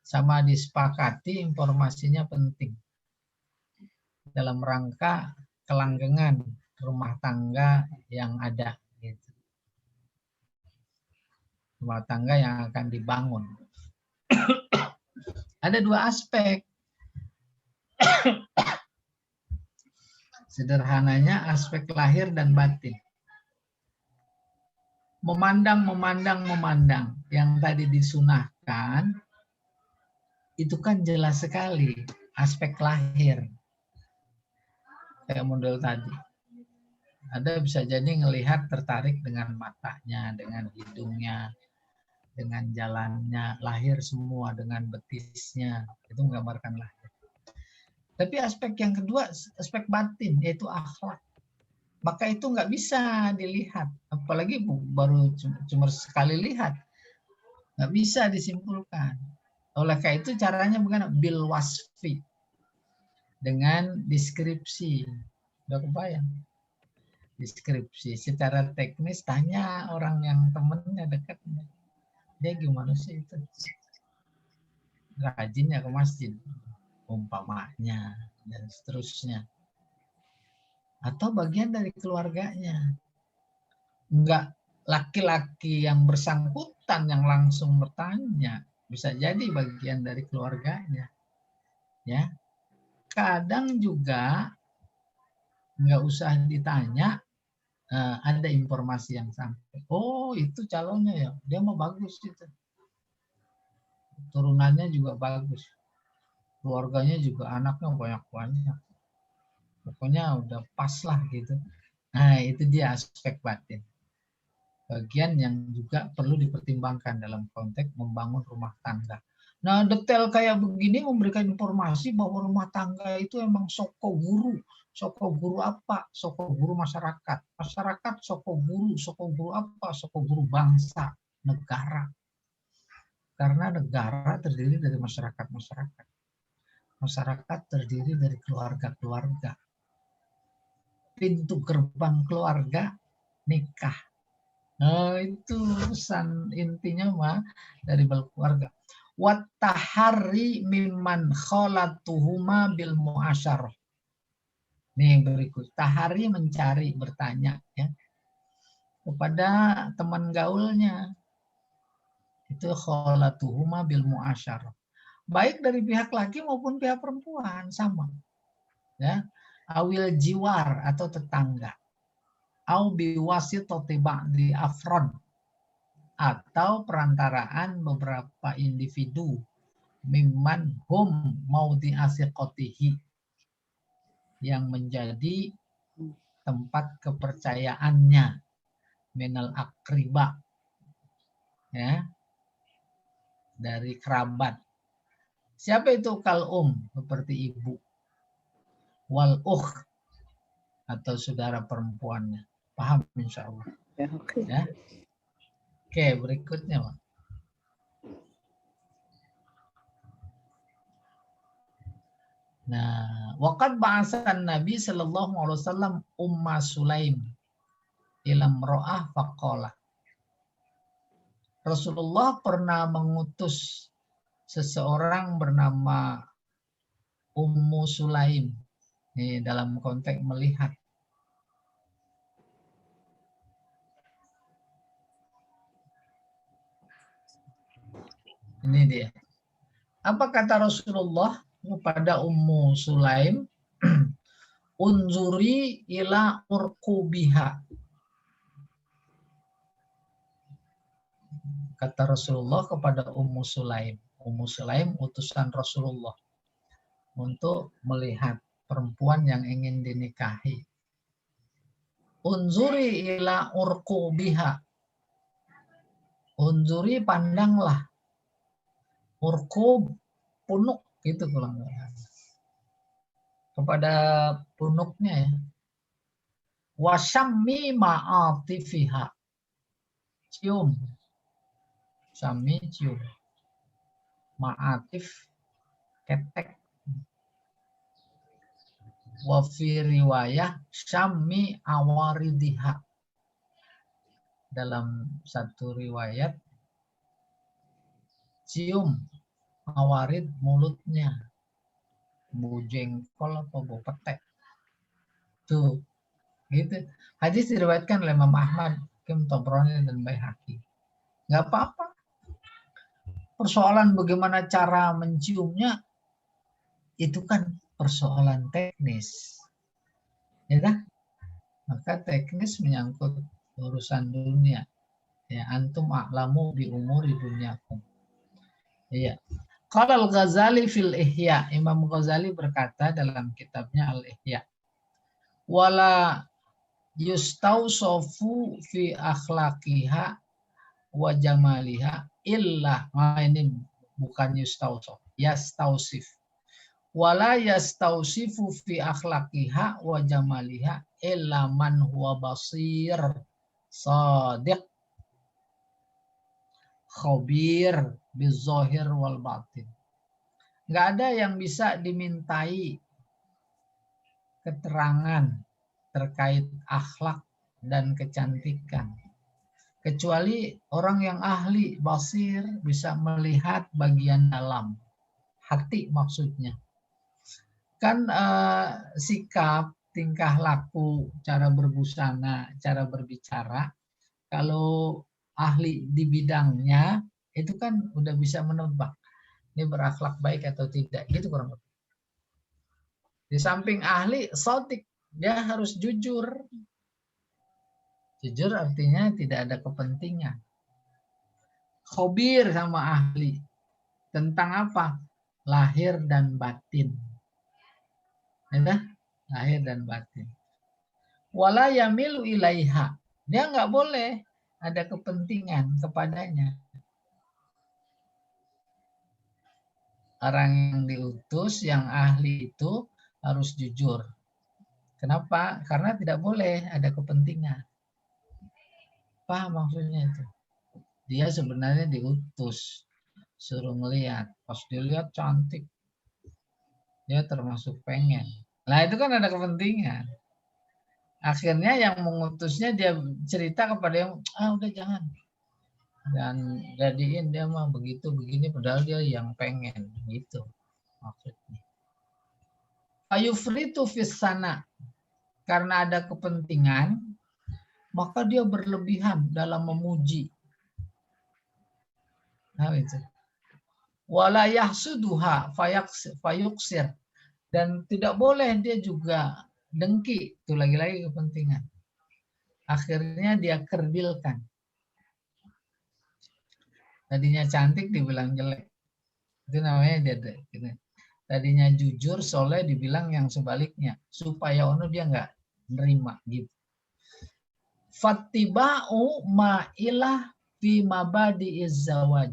sama disepakati informasinya penting dalam rangka kelanggengan rumah tangga yang ada. Gitu. Rumah tangga yang akan dibangun. Ada dua aspek. Sederhananya aspek lahir dan batin. Memandang yang tadi disunahkan itu kan jelas sekali aspek lahir. Kayak model tadi. Ada bisa jadi ngelihat tertarik dengan matanya, dengan hidungnya, dengan jalannya, lahir semua dengan betisnya. Itu menggambarkan lahir. Tapi aspek yang kedua, aspek batin, yaitu akhlak. maka itu nggak bisa dilihat. Apalagi baru cuma sekali lihat, nggak bisa disimpulkan. Oleh karena itu caranya bukan bil wasfi, dengan deskripsi. Udah kebayang? Deskripsi secara teknis, tanya orang yang temennya dekatnya, dia gimana sih itu, rajinnya ke masjid umpamanya, dan seterusnya. Atau bagian dari keluarganya, enggak laki-laki yang bersangkutan yang langsung bertanya, bisa jadi bagian dari keluarganya. Ya, kadang juga nggak usah ditanya, ada informasi yang sampai, oh itu calonnya ya, dia mau bagus itu, turunannya juga bagus, keluarganya juga anaknya banyak-banyak, pokoknya udah pas lah gitu. Nah itu dia aspek batin, bagian yang juga perlu dipertimbangkan dalam konteks membangun rumah tangga. Nah detail kayak begini memberikan informasi bahwa rumah tangga itu emang soko guru. Soko guru apa? Soko guru masyarakat. Masyarakat soko guru apa? Soko guru bangsa, negara. Karena negara terdiri dari masyarakat-masyarakat. Masyarakat terdiri dari keluarga-keluarga. Pintu gerbang keluarga, nikah. Nah, itu pesan intinya mah dari keluarga. Wattahari mimman khalatuhuma bil muasyarah. Nih berikut. Tahari mencari, bertanya ya kepada teman gaulnya. Itu khalatuhuma bil muasyarah. Baik dari pihak laki maupun pihak perempuan sama. Ya. Awil jiwar atau tetangga. Au biwasitati ba'di afrod, atau perantaraan beberapa individu, mimman hum maudi asiqotihi, yang menjadi tempat kepercayaannya, minal akriba, ya, dari kerabat. Siapa itu? Kal seperti ibu, wal atau saudara perempuannya. Paham insya Allah. Ya, oke. Ya. Oke, berikutnya, Pak. Nah, waqad ba'asan Nabi sallallahu alaihi wasallam Umma Sulaim ilam ro'ah faqala. Rasulullah pernah mengutus seseorang bernama Ummu Sulaim. Ini dalam konteks melihat. Ini dia. Apa kata Rasulullah kepada Ummu Sulaim? Unzuri ila urqubiha. Kata Rasulullah kepada Ummu Sulaim. Ummu Sulaim utusan Rasulullah untuk melihat perempuan yang ingin dinikahi. Unzuri ila urqubiha. Unzuri, pandanglah. Urqub, punuk, gitu kurang lebih. Kepada punuknya ya. Wasyammi ma'atifiha. Cium. Syammi, cium. Ma'atif, ketek. Wa fi riwayah syammi awaridiha. Dalam satu riwayat, cium awarid mulutnya, bau jengkol apa bau petek. Tuh, gitu. Hadis diriwayatkan oleh Imam Ahmad, Kim Tobroni dan Baihaqi. Nggak apa-apa. Persoalan bagaimana cara menciumnya itu kan persoalan teknis, ya kan? Maka teknis menyangkut urusan dunia. Ya, antum a'lamu bi umuri dunyakum. Iya. Qala Al-Ghazali fil Ihya, Imam Ghazali berkata dalam kitabnya Al-Ihya, wala yustausofu fi akhlaqiha wa jamaliha illa, ini bukan yustausof, yastausif, wala yastausifu fi akhlaqiha wa jamaliha illa man huwa basir sadiq khabir bizahir wal batin. Nggak ada yang bisa dimintai keterangan terkait akhlak dan kecantikan kecuali orang yang ahli basir, bisa melihat bagian dalam hati maksudnya. Kan sikap, tingkah laku, cara berbusana, cara berbicara, kalau ahli di bidangnya itu kan udah bisa menebak ini berakhlak baik atau tidak, gitu kurang lebih. Di samping ahli, shadiq, dia harus jujur. Jujur artinya tidak ada kepentingan. Khabir sama ahli tentang apa? Lahir dan batin. Ya, lahir dan batin. Wala yamilu ilaiha. Dia nggak boleh ada kepentingan kepadanya. Orang yang diutus, yang ahli itu harus jujur. Kenapa? Karena tidak boleh ada kepentingan. Paham maksudnya itu? Dia sebenarnya diutus, suruh ngelihat. Pas dilihat cantik, dia termasuk pengen. Nah itu kan ada kepentingan. Akhirnya yang mengutusnya dia cerita kepada yang, udah jangan. Dan jadiin dia mah begitu begini padahal dia yang pengen gitu maksudnya. Ayufritu fis sana, karena ada kepentingan maka dia berlebihan dalam memuji. Nah itu. Wala yahsuduha fayuksir, dan tidak boleh dia juga dengki, itu lagi-lagi kepentingan. Akhirnya dia kerdilkan. Tadinya cantik dibilang jelek. Itu namanya dia. Tadinya jujur, soleh dibilang yang sebaliknya. Supaya dia nggak nerima gitu. Fattiba'u ma'ilah fi mabadi'iz zawaj.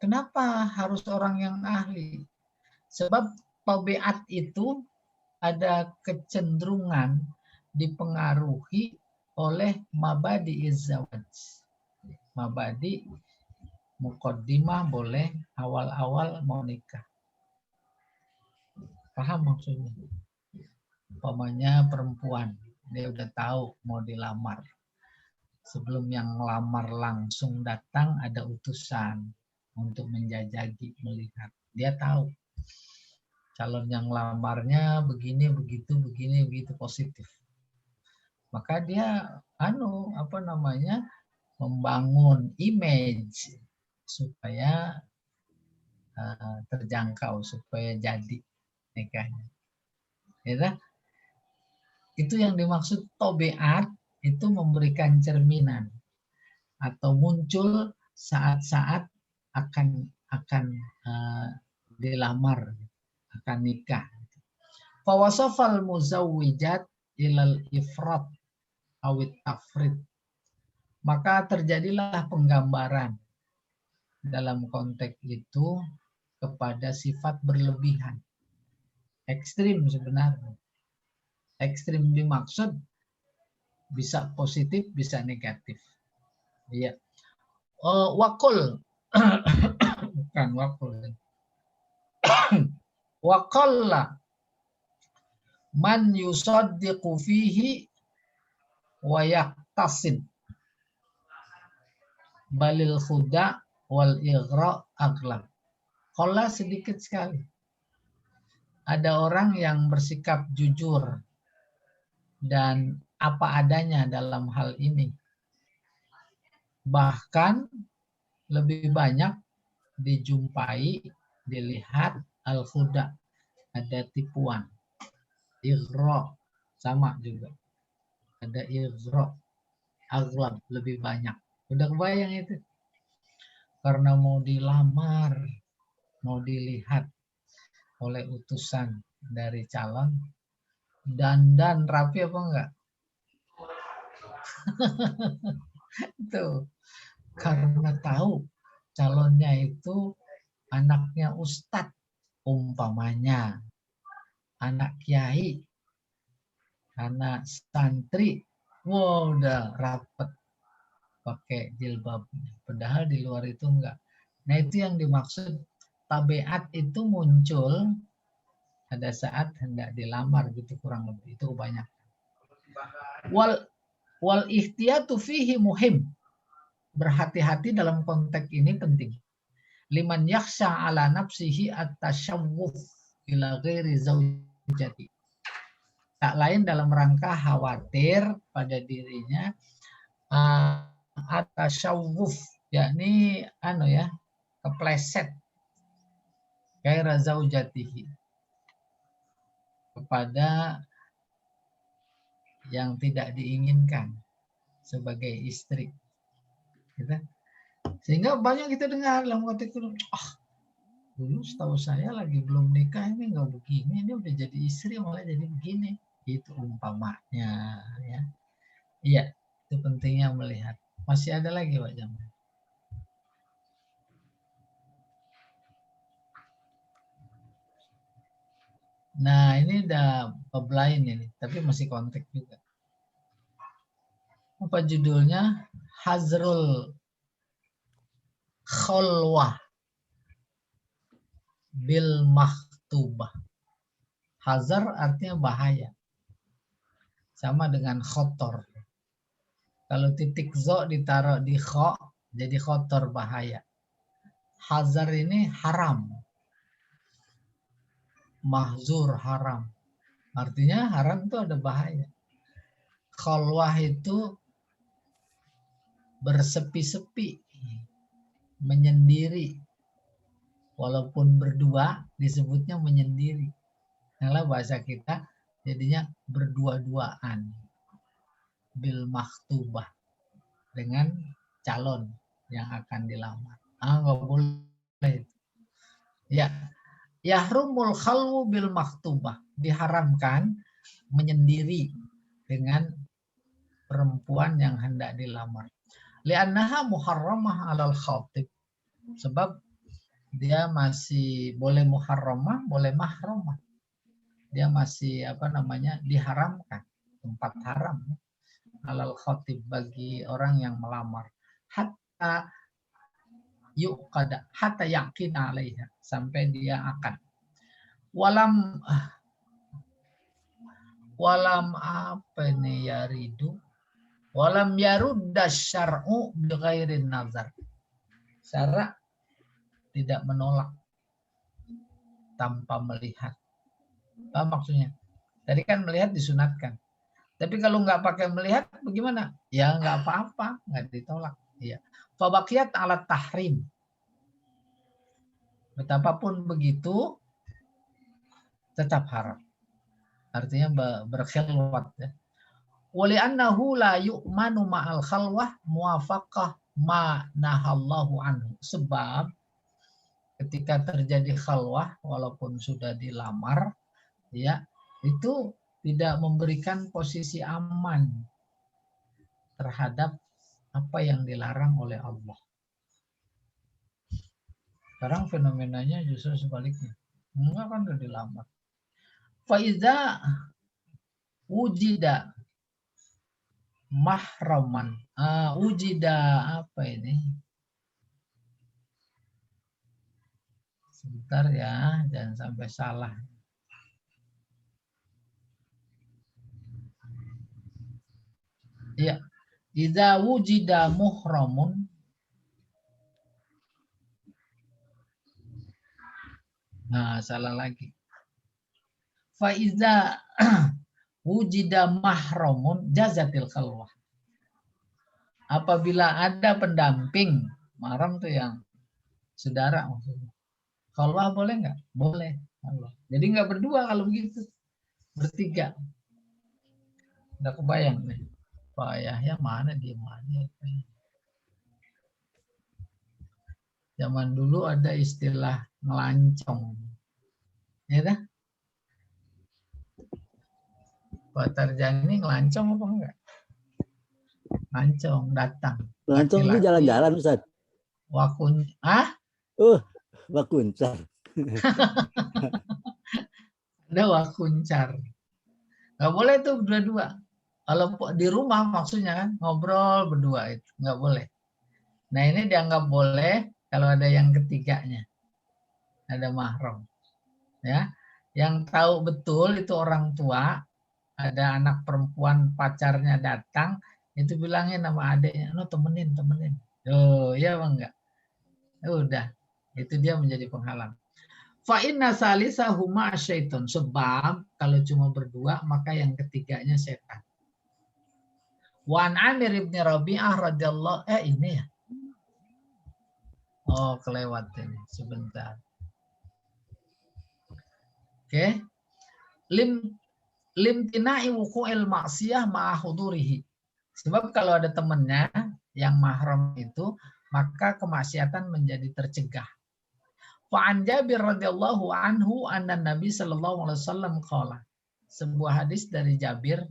Kenapa harus orang yang ahli? Sebab tabiat itu ada kecenderungan dipengaruhi oleh mabadi'iz zawaj. Mabadi, muqaddimah boleh, awal-awal mau nikah. Paham maksudnya? Umpamanya perempuan, dia udah tahu mau dilamar. Sebelum yang ngelamar langsung datang, ada utusan untuk menjajaki, melihat. Dia tahu calon yang lamarnya begini, begitu, positif. Maka dia membangun image supaya terjangkau, supaya jadi nikahnya. Ya, itu yang dimaksud tabiat, itu memberikan cerminan atau muncul saat-saat akan dilamar, akan nikah. Fawasafal muzawwijat ilal ifrat awit tafrid. Maka terjadilah penggambaran dalam konteks itu kepada sifat berlebihan. Ekstrim sebenarnya. Ekstrim dimaksud bisa positif, bisa negatif. Iya. Wakul. Bukan wakul. Waqalla man yusaddiqu fihi wa yaktasib balil khuda wal ighra aghlab. Qalla sedikit sekali. Ada orang yang bersikap jujur dan apa adanya dalam hal ini. Bahkan lebih banyak dijumpai, dilihat al-khuda, ada tipuan. Ighra sama juga. Ada ighra, aghlab, lebih banyak. Udah kebayang itu? Karena mau dilamar, mau dilihat oleh utusan dari calon, dandan rapi apa enggak? Tuh, karena tahu calonnya itu anaknya ustadz, umpamanya anak kiai, anak santri, wow udah rapet pakai jilbab, padahal di luar itu enggak. Nah itu yang dimaksud tabiat itu muncul pada saat hendak dilamar gitu, kurang lebih itu banyak. Wal ihtiyatu fihi muhim, berhati-hati dalam konteks ini penting. Liman yakhsha ala nafsihi at-tashawwuf ila ghairi zaujati. Tak lain dalam rangka khawatir pada dirinya at-tashawwuf, yakni kepleset ghairi zaujatihi, kepada yang tidak diinginkan sebagai istri. Gitu. Sehingga banyak kita dengar dalam konteks itu, dulu setahu saya lagi belum nikah ini nggak begini, ini udah jadi istri malah jadi begini. Itu umpamanya, ya. Iya, itu pentingnya melihat. Masih ada lagi Pak Jamal? Nah, ini udah bab lain ini, tapi masih konteks juga. Apa judulnya? Hazrul Khalwah bil maktubah. Hazar artinya bahaya. Sama dengan khotor. Kalau titik zo ditaruh di kho, jadi khotor, bahaya. Hazar ini haram. Mahzur, haram. Artinya haram itu ada bahaya. Khalwah itu bersepi-sepi, menyendiri. Walaupun berdua disebutnya menyendiri. Nah, bahasa kita jadinya berdua-duaan. Bil maktubah, dengan calon yang akan dilamar. Nggak boleh. Ya, yahrumul khalwu bil maktubah, diharamkan menyendiri dengan perempuan yang hendak dilamar. Li'annaha muharramah 'alal khatib. Sebab dia masih boleh muharramah, boleh mahramah. Dia masih diharamkan, tempat haram 'alal khatib, bagi orang yang melamar. Hatta yuqada, hatta yakin 'alaiha, sampai dia akan. Walam apa ini yaridu, walam yarudda syar'u bighairin nazar. Syara' tidak menolak tanpa melihat. Apa maksudnya? Tadi kan melihat disunatkan. Tapi kalau nggak pakai melihat bagaimana? Ya nggak apa-apa, nggak ditolak. Ya. Fabaqiyat ala tahrim. Betapapun begitu tetap haram. Artinya berkhilwat, ya. Wali annahu la yu'manu ma'al khalwah muwafaqah ma nahallahu anhu. Sebab ketika terjadi khalwah walaupun sudah dilamar, ya, itu tidak memberikan posisi aman terhadap apa yang dilarang oleh Allah. Sekarang fenomenanya justru sebaliknya. Enggak, kan udah dilamar. Faiza wujida mahraman. Wujida apa ini? Sebentar ya, jangan sampai salah. Ya, idza wujida muhramun. Nah, salah lagi. Faiza wujida mahramun jazatil khalwah. Apabila ada pendamping, mahram tuh yang saudara maksudnya. Khalwah boleh nggak? Boleh. Jadi nggak berdua kalau begitu, bertiga. Udah kebayang nih. Pak Yahya mana dia mana? Zaman dulu ada istilah ngelancong. Ya dah? Pak Tarjani ngelancong apa enggak? Ngelancong, datang. Ngelancong itu jalan-jalan, Ustaz. Wakun, Wakuncar. Ada wakuncar. Nggak boleh tuh berdua-dua. Kalau di rumah maksudnya kan ngobrol berdua itu nggak boleh. Nah ini dianggap boleh kalau ada yang ketiganya, ada mahram. Ya, yang tahu betul itu orang tua. Ada anak perempuan pacarnya datang, itu bilangin nama adiknya, no temenin. Oh iya bang enggak? Udah, itu dia menjadi penghalang. Fa inna salisahuma syaiton. Sebab kalau cuma berdua maka yang ketiganya setan. Wan Amir ibn Rabi'ah radhiyallahu ini ya. Oh, kelewat ini sebentar. Oke. Limtina'i wuqu'il maksiyah ma'ahudurihi. Sebab kalau ada temannya yang mahram itu, maka kemaksiatan menjadi tercegah. Fa'an Jabir radhiyallahu anhu anna Nabi sallallahu alaihi wasallam qala. Sebuah hadis dari Jabir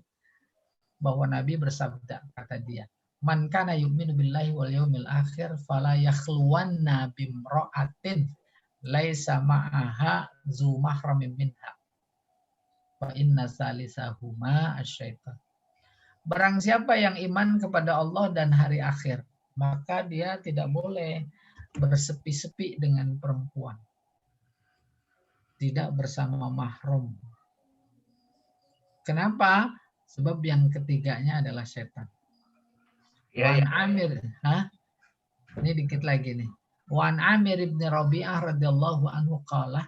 bahwa Nabi bersabda, kata dia, "Man kana yu'minu billahi wal yawmil akhir fala yakhluwanna bimra'atin laisa ma'aha zu mahramin minha. Fa inna salisahuma asyaitan." Barang siapa yang iman kepada Allah dan hari akhir, maka dia tidak boleh bersepi-sepi dengan perempuan. Tidak bersama mahram. Kenapa? Sebab yang ketiganya adalah setan. Wan Amir, ini dikit lagi nih. Wan Amir ibn Rabi'ah radhiyallahu anhu qala,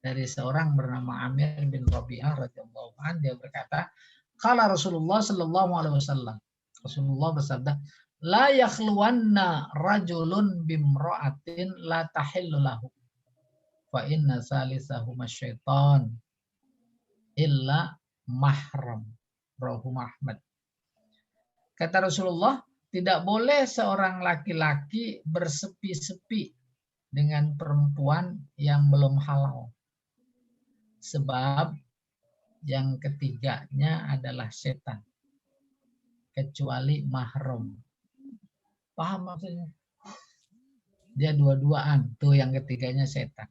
dari seorang bernama Amir bin Rabi'ah radhiyallahu anhu, dia berkata, qala Rasulullah sallallahu alaihi wasallam. Rasulullah bersabda, la yakhluwanna rajulun bimra'atin la tahillu lahu. Fa inna salisahuma syaitan illa mahram. Rawahu Ahmad. Kata Rasulullah, tidak boleh seorang laki-laki bersepi-sepi dengan perempuan yang belum halal. Sebab yang ketiganya adalah setan. Kecuali mahram. Paham maksudnya? Dia dua-duaan. Tuh yang ketiganya setan.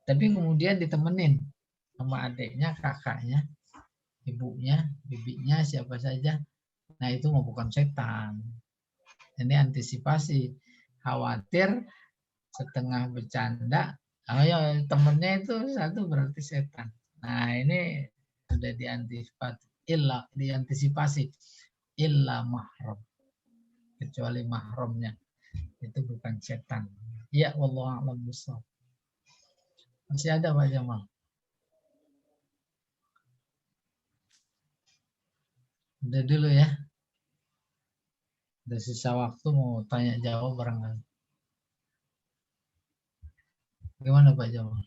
Tapi kemudian ditemenin sama adiknya, kakaknya, ibunya, bibinya, siapa saja. Nah itu mah bukan setan. Ini antisipasi. Khawatir setengah bercanda, ya temennya itu satu berarti setan. Nah ini sudah diantisipasi. Illa mahram. Kecuali mahramnya. Itu bukan setan. Ya wallahu a'lam bishawab. Masih ada Pak Jamal? Udah dulu ya. Udah sisa waktu mau tanya jawab barangkali. Gimana Pak Jamal?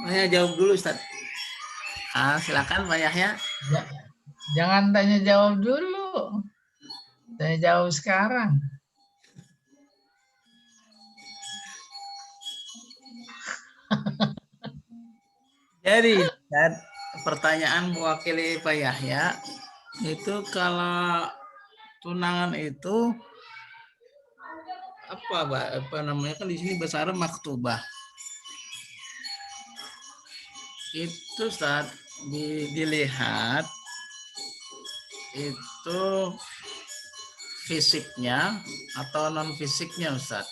Saya jawab dulu Ustaz. Silakan Pak Yahya. Ya, jangan tanya jawab dulu. Tanya jawab sekarang. Jadi, pertanyaan mewakili Pak Yahya, itu kalau tunangan itu apa namanya, kan di sini bahasa Arab maktubah. Itu saat dilihat itu fisiknya atau non fisiknya Ustaz?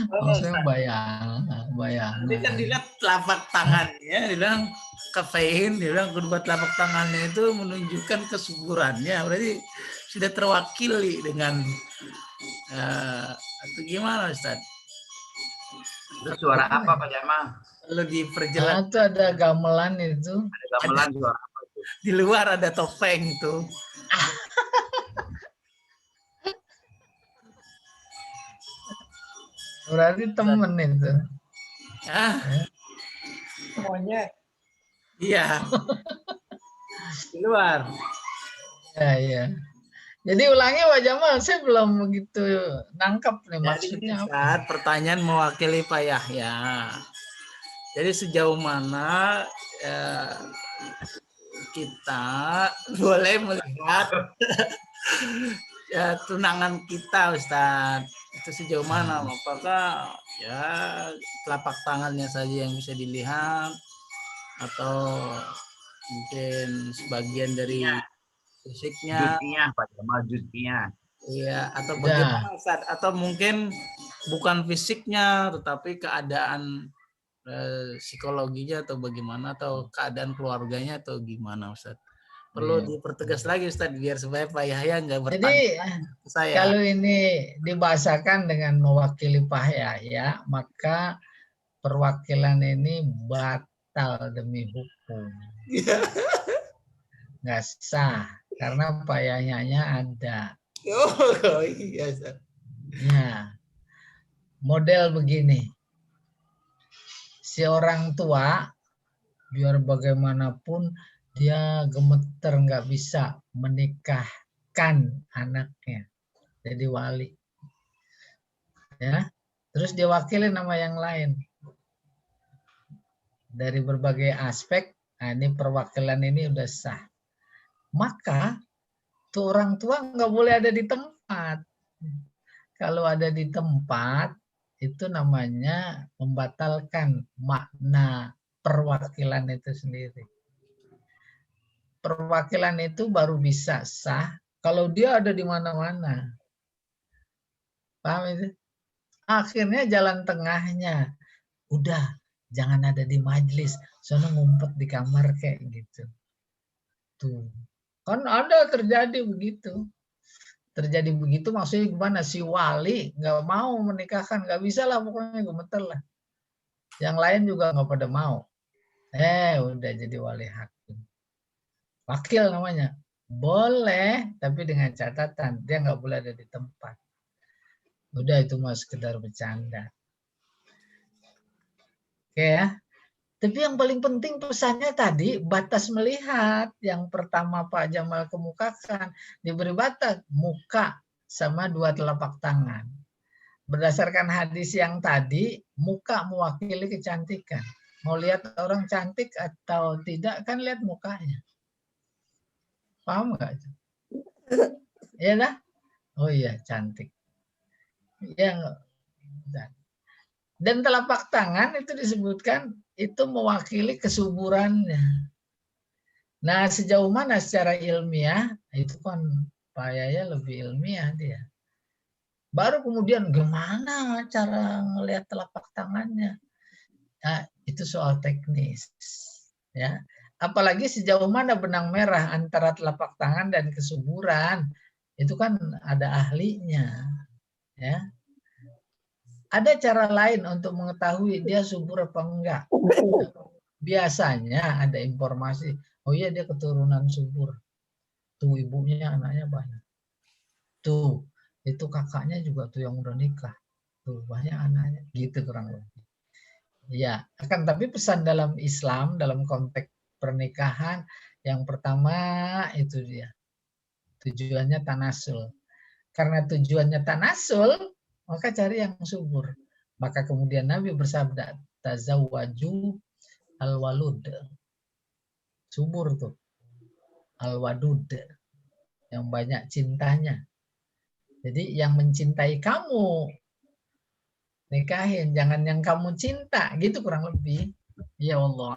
Maksudnya bayang. Ini kan dilihat telapak tangannya, dibilang kafein, dibilang kedua telapak tangannya itu menunjukkan kesuburannya, berarti sudah terwakili dengan atau gimana Ustaz? Itu suara apa Pak Jamal? Lalu diperjelas. Itu ada gamelan itu. Ada gamelan suara apa itu? Di luar ada topeng tuh. Berarti temen itu. Semuanya. Iya. Di luar. Ya. Jadi ulangi Pak Jamal, saya belum begitu nangkap nih maksudnya apa. Pertanyaan mewakili Pak Yahya. Jadi sejauh mana kita boleh melihat ya, tunangan kita, Ustadz, itu sejauh mana? Apakah ya telapak tangannya saja yang bisa dilihat, atau mungkin sebagian dari fisiknya? Jutnya, Pak Jamal, jutnya. Iya, atau bagaimana, Ustadz? Atau mungkin bukan fisiknya, tetapi keadaan psikologinya atau bagaimana, atau keadaan keluarganya atau gimana, Ustadz? Perlu dipertegas lagi, Ustadz, biar supaya Pak Yahya nggak bertanya. Jadi ke saya. kalau ini dibahasakan dengan mewakili Pak Yahya, maka perwakilan ini batal demi hukum. Nggak sah, karena Pak Yahyanya ada. Oh iya, Ustadz. Ya, model begini. Si orang tua, biar bagaimanapun dia gemeter nggak bisa menikahkan anaknya jadi wali, ya. Terus diwakili nama yang lain dari berbagai aspek. Nah, ini perwakilan ini udah sah. Maka tuh orang tua nggak boleh ada di tempat. Kalau ada di tempat, itu namanya membatalkan makna perwakilan itu sendiri. Perwakilan itu baru bisa sah kalau dia ada di mana-mana. Paham itu? Akhirnya jalan tengahnya, udah jangan ada di majelis, soalnya ngumpet di kamar kayak gitu. Tuh, kan ada terjadi begitu. Terjadi begitu maksudnya gimana? Si wali nggak mau menikahkan, nggak bisa lah pokoknya, gemeter lah. Yang lain juga nggak pada mau. Udah jadi wali hakim. Wakil namanya. Boleh, tapi dengan catatan dia nggak boleh ada di tempat. Udah itu mah sekedar bercanda. Oke ya. Tapi yang paling penting pesannya tadi batas melihat. Yang pertama Pak Jamal kemukakan, diberi batas muka sama dua telapak tangan. Berdasarkan hadis yang tadi, muka mewakili kecantikan. Mau lihat orang cantik atau tidak kan lihat mukanya. Paham nggak? Iya dah? Oh iya, cantik. Ya, dan telapak tangan itu disebutkan itu mewakili kesuburannya. Nah, sejauh mana secara ilmiah, itu kan Pak Yaya lebih ilmiah dia. Baru kemudian gimana cara ngelihat telapak tangannya? Nah, itu soal teknis. Ya. Apalagi sejauh mana benang merah antara telapak tangan dan kesuburan, itu kan ada ahlinya. Ya. Ada cara lain untuk mengetahui dia subur apa enggak. Biasanya ada informasi, oh iya dia keturunan subur. Tuh ibunya anaknya banyak. Tuh, itu kakaknya juga tuh yang udah nikah. Tuh banyak anaknya. Gitu kurang lebih. Ya, akan tapi pesan dalam Islam, dalam konteks pernikahan, yang pertama itu dia. Tujuannya tanasul. Karena tujuannya tanasul, maka cari yang subur. Maka kemudian Nabi bersabda, tazawwaju al-walud. Subur tuh. Al-wadud. Yang banyak cintanya. Jadi yang mencintai kamu, nikahin. Jangan yang kamu cinta. Gitu kurang lebih. Ya Allah.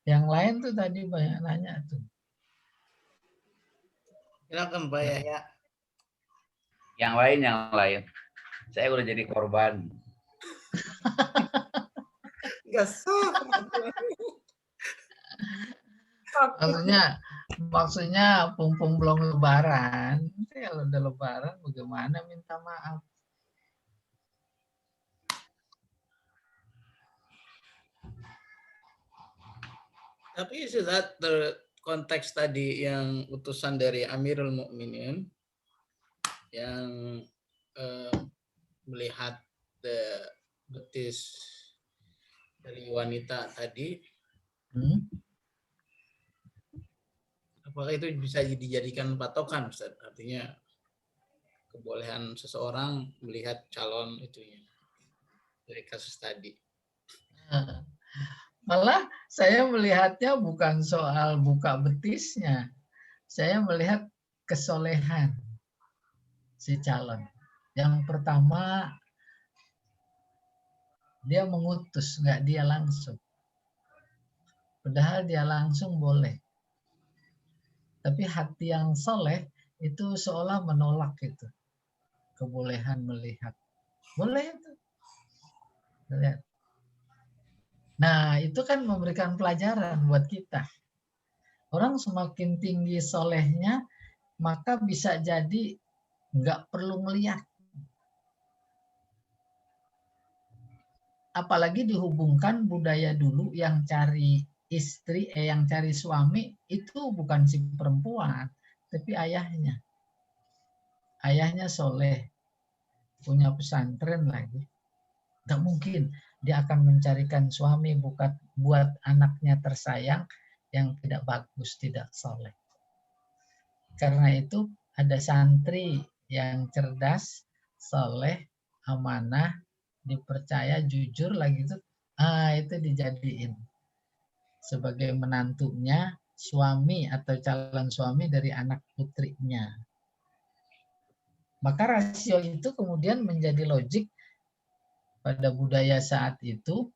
Yang lain tuh tadi banyak nanya tuh. Silakan Pak Yahya. Yang lain. Saya udah jadi korban. Maksudnya pumpung belum lebaran. Kalau udah lebaran bagaimana minta maaf? Tapi saat konteks tadi yang utusan dari Amirul Mukminin yang melihat betis dari wanita tadi, apakah itu bisa dijadikan patokan, Ustaz? Artinya kebolehan seseorang melihat calon itunya. dari kasus tadi. Malah saya melihatnya bukan soal buka betisnya. Saya melihat kesolehan si calon. Yang pertama, dia mengutus, nggak dia langsung. Padahal dia langsung boleh. Tapi hati yang soleh itu seolah menolak itu. Kebolehan melihat. Boleh itu. Lihat. Nah, itu kan memberikan pelajaran buat kita. Orang semakin tinggi solehnya, maka bisa jadi nggak perlu melihat. Apalagi dihubungkan budaya dulu yang cari istri, yang cari suami, itu bukan si perempuan, tapi ayahnya. Ayahnya soleh, punya pesantren lagi. Nggak mungkin dia akan mencarikan suami buat anaknya tersayang yang tidak bagus, tidak soleh. Karena itu ada santri yang cerdas, soleh, amanah, dipercaya, jujur lagi itu dijadiin sebagai menantunya, suami atau calon suami dari anak putrinya. Maka rasio itu kemudian menjadi logik pada budaya saat itu,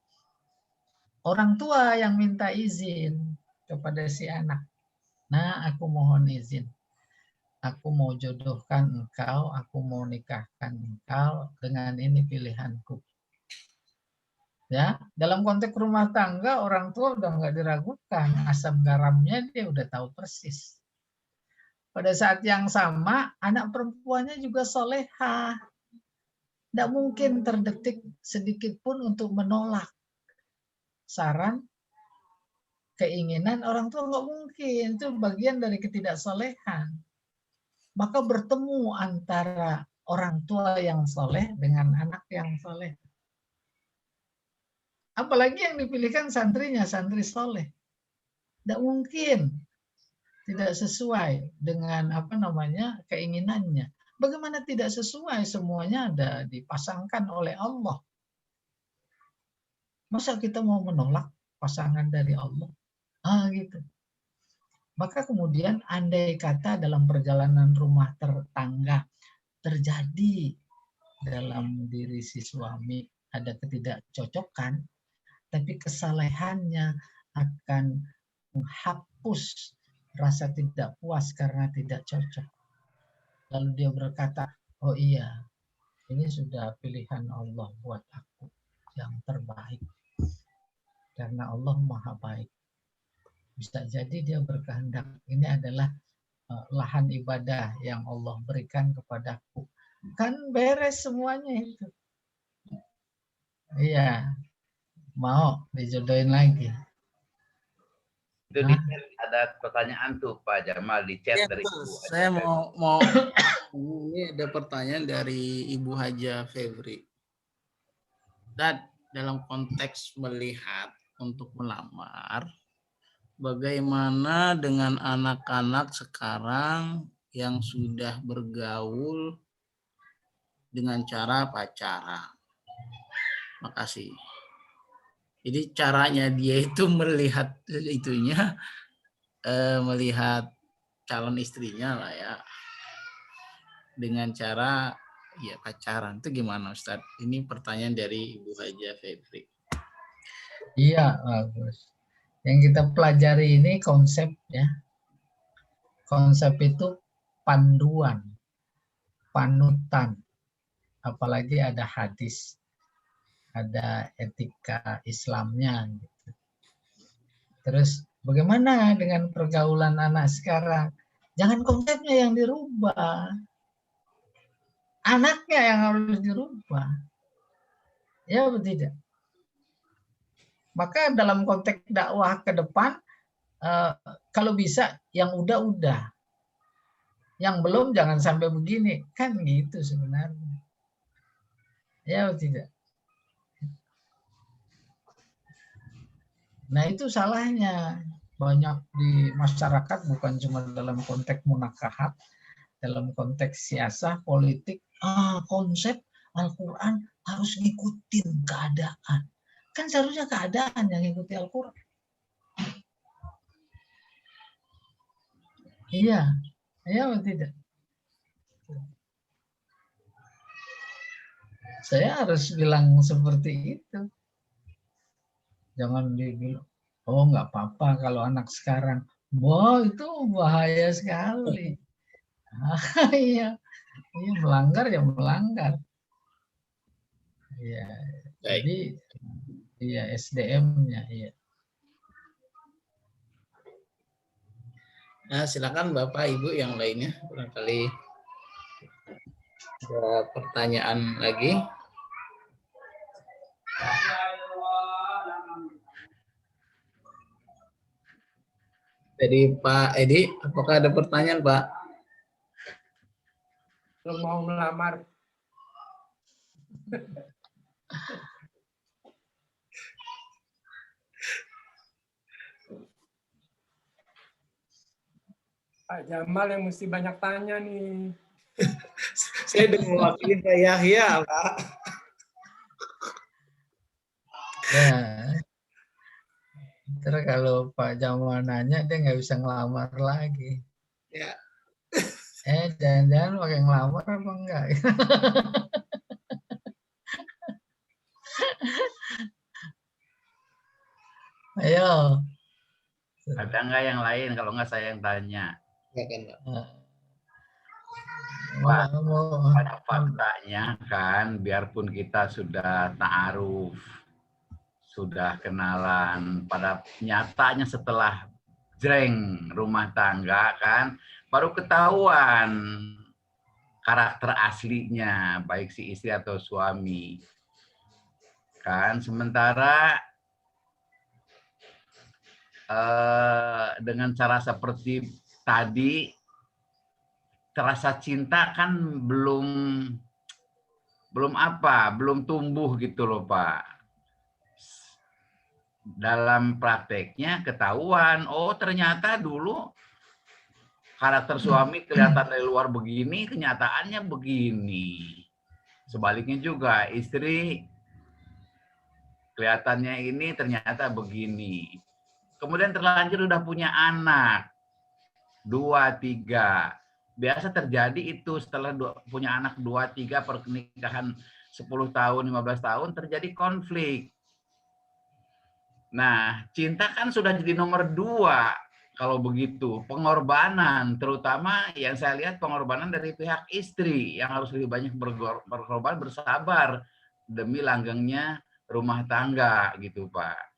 orang tua yang minta izin kepada si anak. Nah, aku mohon izin. Aku mau jodohkan engkau, aku mau nikahkan engkau dengan ini pilihanku. Ya, dalam konteks rumah tangga orang tua udah nggak diragukan, asam garamnya dia udah tahu persis. Pada saat yang sama, anak perempuannya juga solehah. Tidak mungkin terdetik sedikit pun untuk menolak saran, keinginan orang tua, nggak mungkin. Itu bagian dari ketidaksolehan. Maka bertemu antara orang tua yang soleh dengan anak yang soleh. Apalagi yang dipilihkan santrinya, santri soleh. Tidak mungkin tidak sesuai dengan keinginannya. Bagaimana tidak sesuai? Semuanya ada dipasangkan oleh Allah. Masa kita mau menolak pasangan dari Allah? Gitu. Maka kemudian andai kata dalam perjalanan rumah tangga terjadi dalam diri si suami ada ketidakcocokan, tapi kesalehannya akan menghapus rasa tidak puas karena tidak cocok. Lalu dia berkata, oh iya, ini sudah pilihan Allah buat aku yang terbaik. Karena Allah maha baik. Bisa jadi dia berkehendak, ini adalah lahan ibadah yang Allah berikan kepadaku. Kan beres semuanya itu. Iya, mau dijodohin lagi. Itu di chat ada pertanyaan tuh Pak Jamal di chat Ya, dari betul. Ibu Saya Haja mau ini ada pertanyaan dari Ibu Haja Febri. Dan dalam konteks melihat untuk melamar, bagaimana dengan anak-anak sekarang yang sudah bergaul dengan cara pacaran? Makasih. Jadi caranya dia itu melihat itunya, melihat calon istrinya lah ya, dengan cara ya pacaran. Itu gimana Ustadz? Ini pertanyaan dari Ibu Haja Febri. Iya, bagus. Yang kita pelajari ini konsep ya. Konsep itu panduan, panutan. Apalagi ada hadis, ada etika Islamnya. Gitu. Terus bagaimana dengan pergaulan anak sekarang? Jangan konsepnya yang dirubah. Anaknya yang harus dirubah. Ya atau tidak? Maka dalam konteks dakwah ke depan, kalau bisa yang udah. Yang belum jangan sampai begini. Kan gitu sebenarnya. Ya atau tidak? Nah itu salahnya. Banyak di masyarakat bukan cuma dalam konteks munakahat, dalam konteks siasah, politik, konsep Al-Quran harus ngikutin keadaan. Kan seharusnya keadaan yang ngikuti Al-Quran. Iya, iya atau tidak? Saya harus bilang seperti itu. Jangan dibilang, oh nggak apa-apa kalau anak sekarang. Wah, itu bahaya sekali. Iya, iya, melanggar ya melanggar. Iya, jadi iya SDM-nya, iya. Nah, silakan Bapak Ibu yang lainnya, barangkali ada pertanyaan lagi. Jadi Pak Edi, apakah ada pertanyaan Pak? Belum mau melamar. Pak Jamal yang mesti banyak tanya nih. Saya udah mewakili Pak Yahya, Pak. Ya, ntar kalau Pak Jamal nanya dia nggak bisa ngelamar lagi. Ya. Jangan-jangan pakai ngelamar apa enggak? Ayo. Ada nggak yang lain? Kalau nggak saya yang tanya. Pak, pada faktanya kan, biarpun kita sudah ta'aruf, sudah kenalan, pada nyatanya setelah jreng rumah tangga kan, baru ketahuan karakter aslinya, baik si istri atau suami. Kan, sementara dengan cara seperti tadi, terasa cinta kan belum tumbuh gitu loh Pak. Dalam prakteknya ketahuan, oh ternyata dulu karakter suami kelihatan dari luar begini, kenyataannya begini. Sebaliknya juga istri kelihatannya ini ternyata begini. Kemudian terlanjur udah punya anak 2, 3. Biasa terjadi itu setelah punya anak 2, 3, pernikahan 10 tahun, 15 tahun terjadi konflik. Nah, cinta kan sudah jadi nomor 2 kalau begitu. Pengorbanan, terutama yang saya lihat pengorbanan dari pihak istri yang harus lebih banyak berkorban, bersabar demi langgengnya rumah tangga gitu Pak.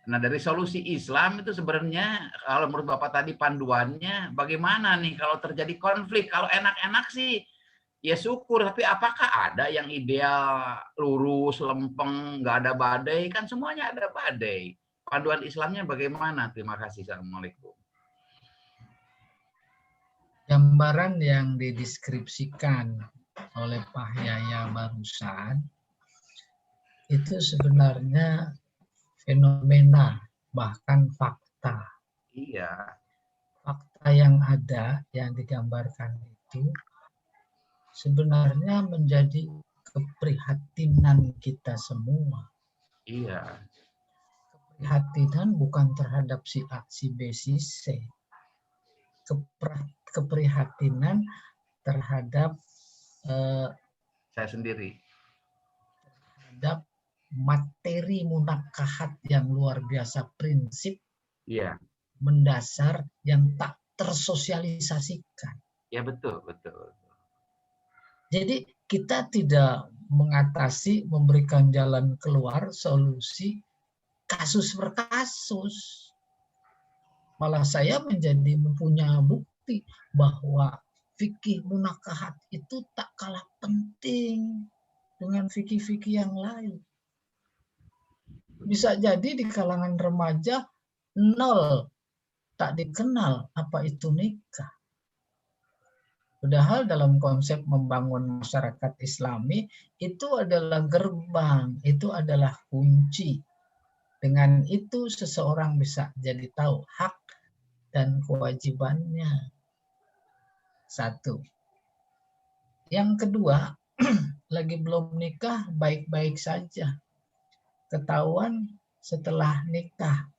Nah, dari solusi Islam itu sebenarnya kalau menurut Bapak tadi panduannya bagaimana nih kalau terjadi konflik? Kalau enak-enak sih ya syukur, tapi apakah ada yang ideal lurus, lempeng, nggak ada badai? Kan semuanya ada badai. Panduan Islamnya bagaimana? Terima kasih. Assalamualaikum. Gambaran yang dideskripsikan oleh Pak Yaya barusan itu sebenarnya fenomena, bahkan fakta. Iya. Fakta yang ada, yang digambarkan itu sebenarnya menjadi keprihatinan kita semua. Iya. Keprihatinan bukan terhadap si A, si B, si C. Keprihatinan terhadap saya sendiri. Terhadap materi munakahat yang luar biasa, prinsip mendasar yang tak tersosialisasikan. Ya betul, betul. Jadi kita tidak mengatasi, memberikan jalan keluar, solusi kasus per kasus. Malah saya mempunyai bukti bahwa fikih munakahat itu tak kalah penting dengan fikih-fikih yang lain. Bisa jadi di kalangan remaja 0 tak dikenal apa itu nikah. Padahal dalam konsep membangun masyarakat Islami itu adalah gerbang, itu adalah kunci. Dengan itu seseorang bisa jadi tahu hak dan kewajibannya. 1. Yang kedua, lagi belum nikah baik-baik saja, ketahuan setelah nikah.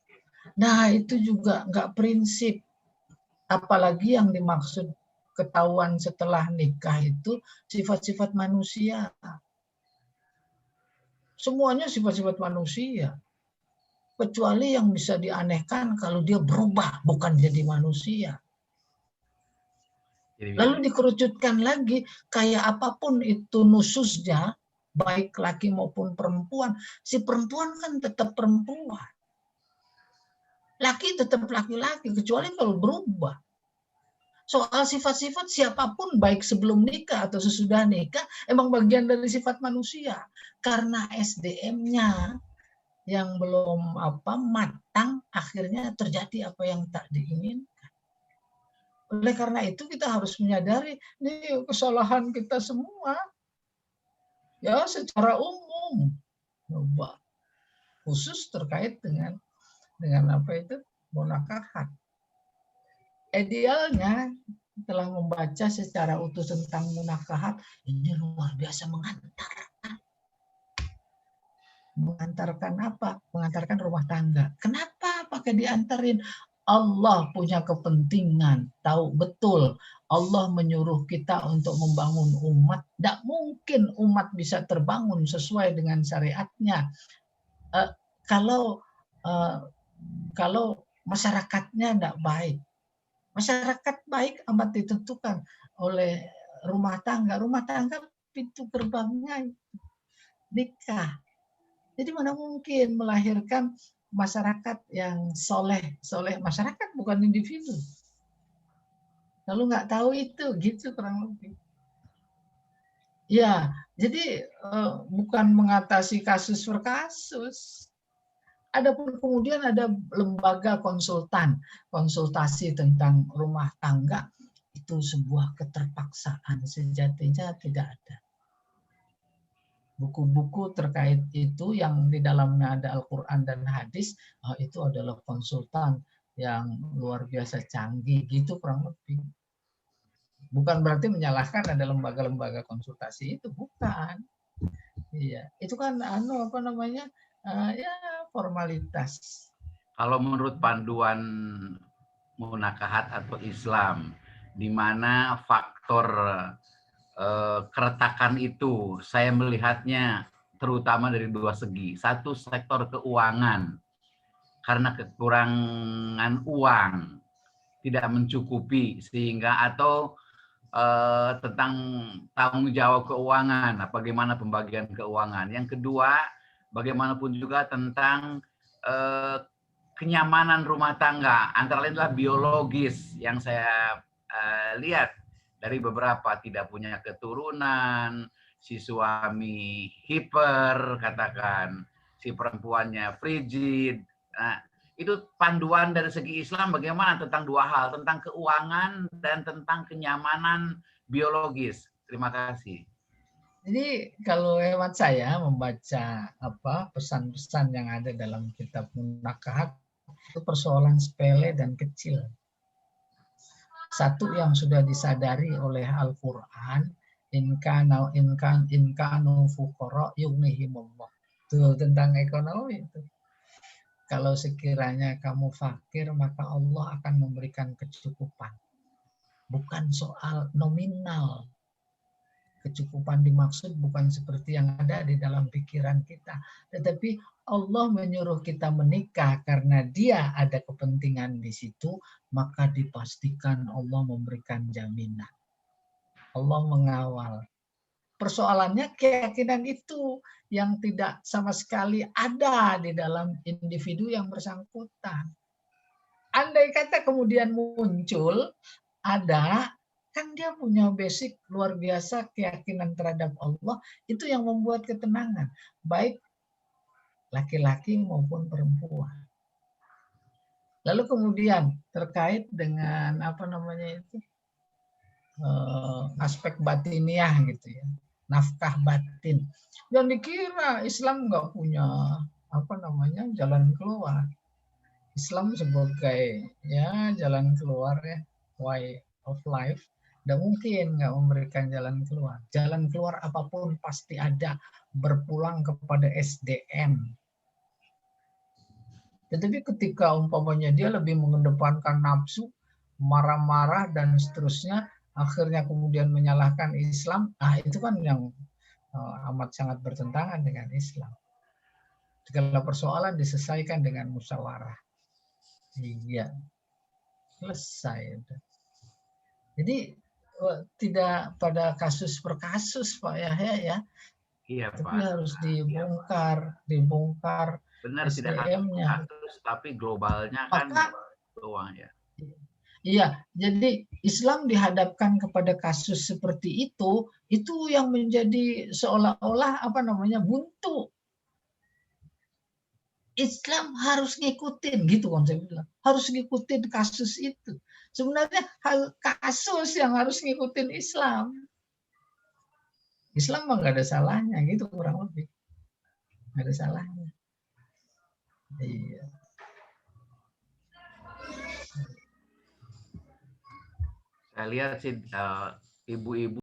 Nah, itu juga nggak prinsip. Apalagi yang dimaksud ketahuan setelah nikah itu sifat-sifat manusia. Semuanya sifat-sifat manusia. Kecuali yang bisa dianehkan kalau dia berubah, bukan jadi manusia. Lalu dikerucutkan lagi, kayak apapun itu nususnya, baik laki maupun perempuan, si perempuan kan tetap perempuan. Laki tetap laki-laki, kecuali kalau berubah. Soal sifat-sifat siapapun, baik sebelum nikah atau sesudah nikah, emang bagian dari sifat manusia. Karena SDM-nya yang belum matang, akhirnya terjadi apa yang tak diinginkan. Oleh karena itu kita harus menyadari ini kesalahan kita semua. Ya, secara umum. Coba. Khusus terkait dengan apa itu? Munakahat. Idealnya setelah membaca secara utuh tentang munakahat, ini luar biasa mengantarkan. Mengantarkan apa? Mengantarkan rumah tangga. Kenapa pakai diantarin? Allah punya kepentingan, tahu betul. Allah menyuruh kita untuk membangun umat. Tidak mungkin umat bisa terbangun sesuai dengan syariatnya. Kalau masyarakatnya tidak baik. Masyarakat baik amat ditentukan oleh rumah tangga. Rumah tangga pintu gerbangnya nikah. Jadi mana mungkin melahirkan masyarakat yang soleh. Masyarakat bukan individu. Lalu nggak tahu itu, gitu kurang lebih. Ya, jadi bukan mengatasi kasus per kasus. Adapun kemudian ada lembaga konsultasi tentang rumah tangga, itu sebuah keterpaksaan, sejatinya tidak ada. Buku-buku terkait itu yang di dalamnya ada Al-Quran dan hadis, itu adalah konsultan yang luar biasa canggih, gitu kurang lebih. Bukan berarti menyalahkan ada lembaga-lembaga konsultasi itu, bukan. Iya, itu kan ya formalitas. Kalau menurut panduan munakahat atau Islam, di mana faktor keretakan itu saya melihatnya terutama dari dua segi. Satu, sektor keuangan, karena kekurangan uang tidak mencukupi, sehingga atau tentang tanggung jawab keuangan, bagaimana pembagian keuangan. Yang kedua, bagaimanapun juga tentang kenyamanan rumah tangga, antara lain adalah biologis yang saya lihat dari beberapa, tidak punya keturunan, si suami hiper, katakan, si perempuannya frigid. Nah, itu panduan dari segi Islam bagaimana tentang dua hal, tentang keuangan dan tentang kenyamanan biologis. Terima kasih. Jadi kalau hemat saya membaca pesan-pesan yang ada dalam kitab munakahat, itu persoalan sepele dan kecil. Satu yang sudah disadari oleh Al-Quran, inkanu fuqara yughnihimullah. Itu tentang ekonomi itu. Kalau sekiranya kamu fakir, maka Allah akan memberikan kecukupan. Bukan soal nominal. Kecukupan dimaksud bukan seperti yang ada di dalam pikiran kita. Tetapi Allah menyuruh kita menikah karena Dia ada kepentingan di situ, maka dipastikan Allah memberikan jaminan. Allah mengawal. Persoalannya keyakinan itu yang tidak sama sekali ada di dalam individu yang bersangkutan. Andai kata kemudian muncul, ada, kan dia punya basic luar biasa keyakinan terhadap Allah, itu yang membuat ketenangan, baik laki-laki maupun perempuan. Lalu kemudian terkait dengan aspek batiniah gitu ya, nafkah batin. Yang dikira Islam nggak punya jalan keluar. Islam sebagai jalan keluar ya, way of life, Tidak mungkin nggak memberikan jalan keluar. Jalan keluar apapun pasti ada, berpulang kepada SDM. Tetapi ketika umpamanya dia lebih mengedepankan nafsu, marah-marah dan seterusnya, akhirnya kemudian menyalahkan Islam, itu kan yang amat sangat bertentangan dengan Islam. Segala persoalan diselesaikan dengan musyawarah. Iya, selesai. Jadi tidak pada kasus per kasus Pak Yahya ya. Iya Tapi Pak. harus dibongkar Benar, tidak SDM-nya. kasus, tapi globalnya kan doang ya. Iya, jadi Islam dihadapkan kepada kasus seperti itu yang menjadi seolah-olah buntu. Islam harus ngikutin gitu konsep bilang. Harus ngikutin kasus itu. Sebenarnya kasus yang harus ngikutin Islam. Islam mah nggak ada salahnya gitu kurang lebih. Nggak ada salahnya. Iya. Saya lihat sih ibu-ibu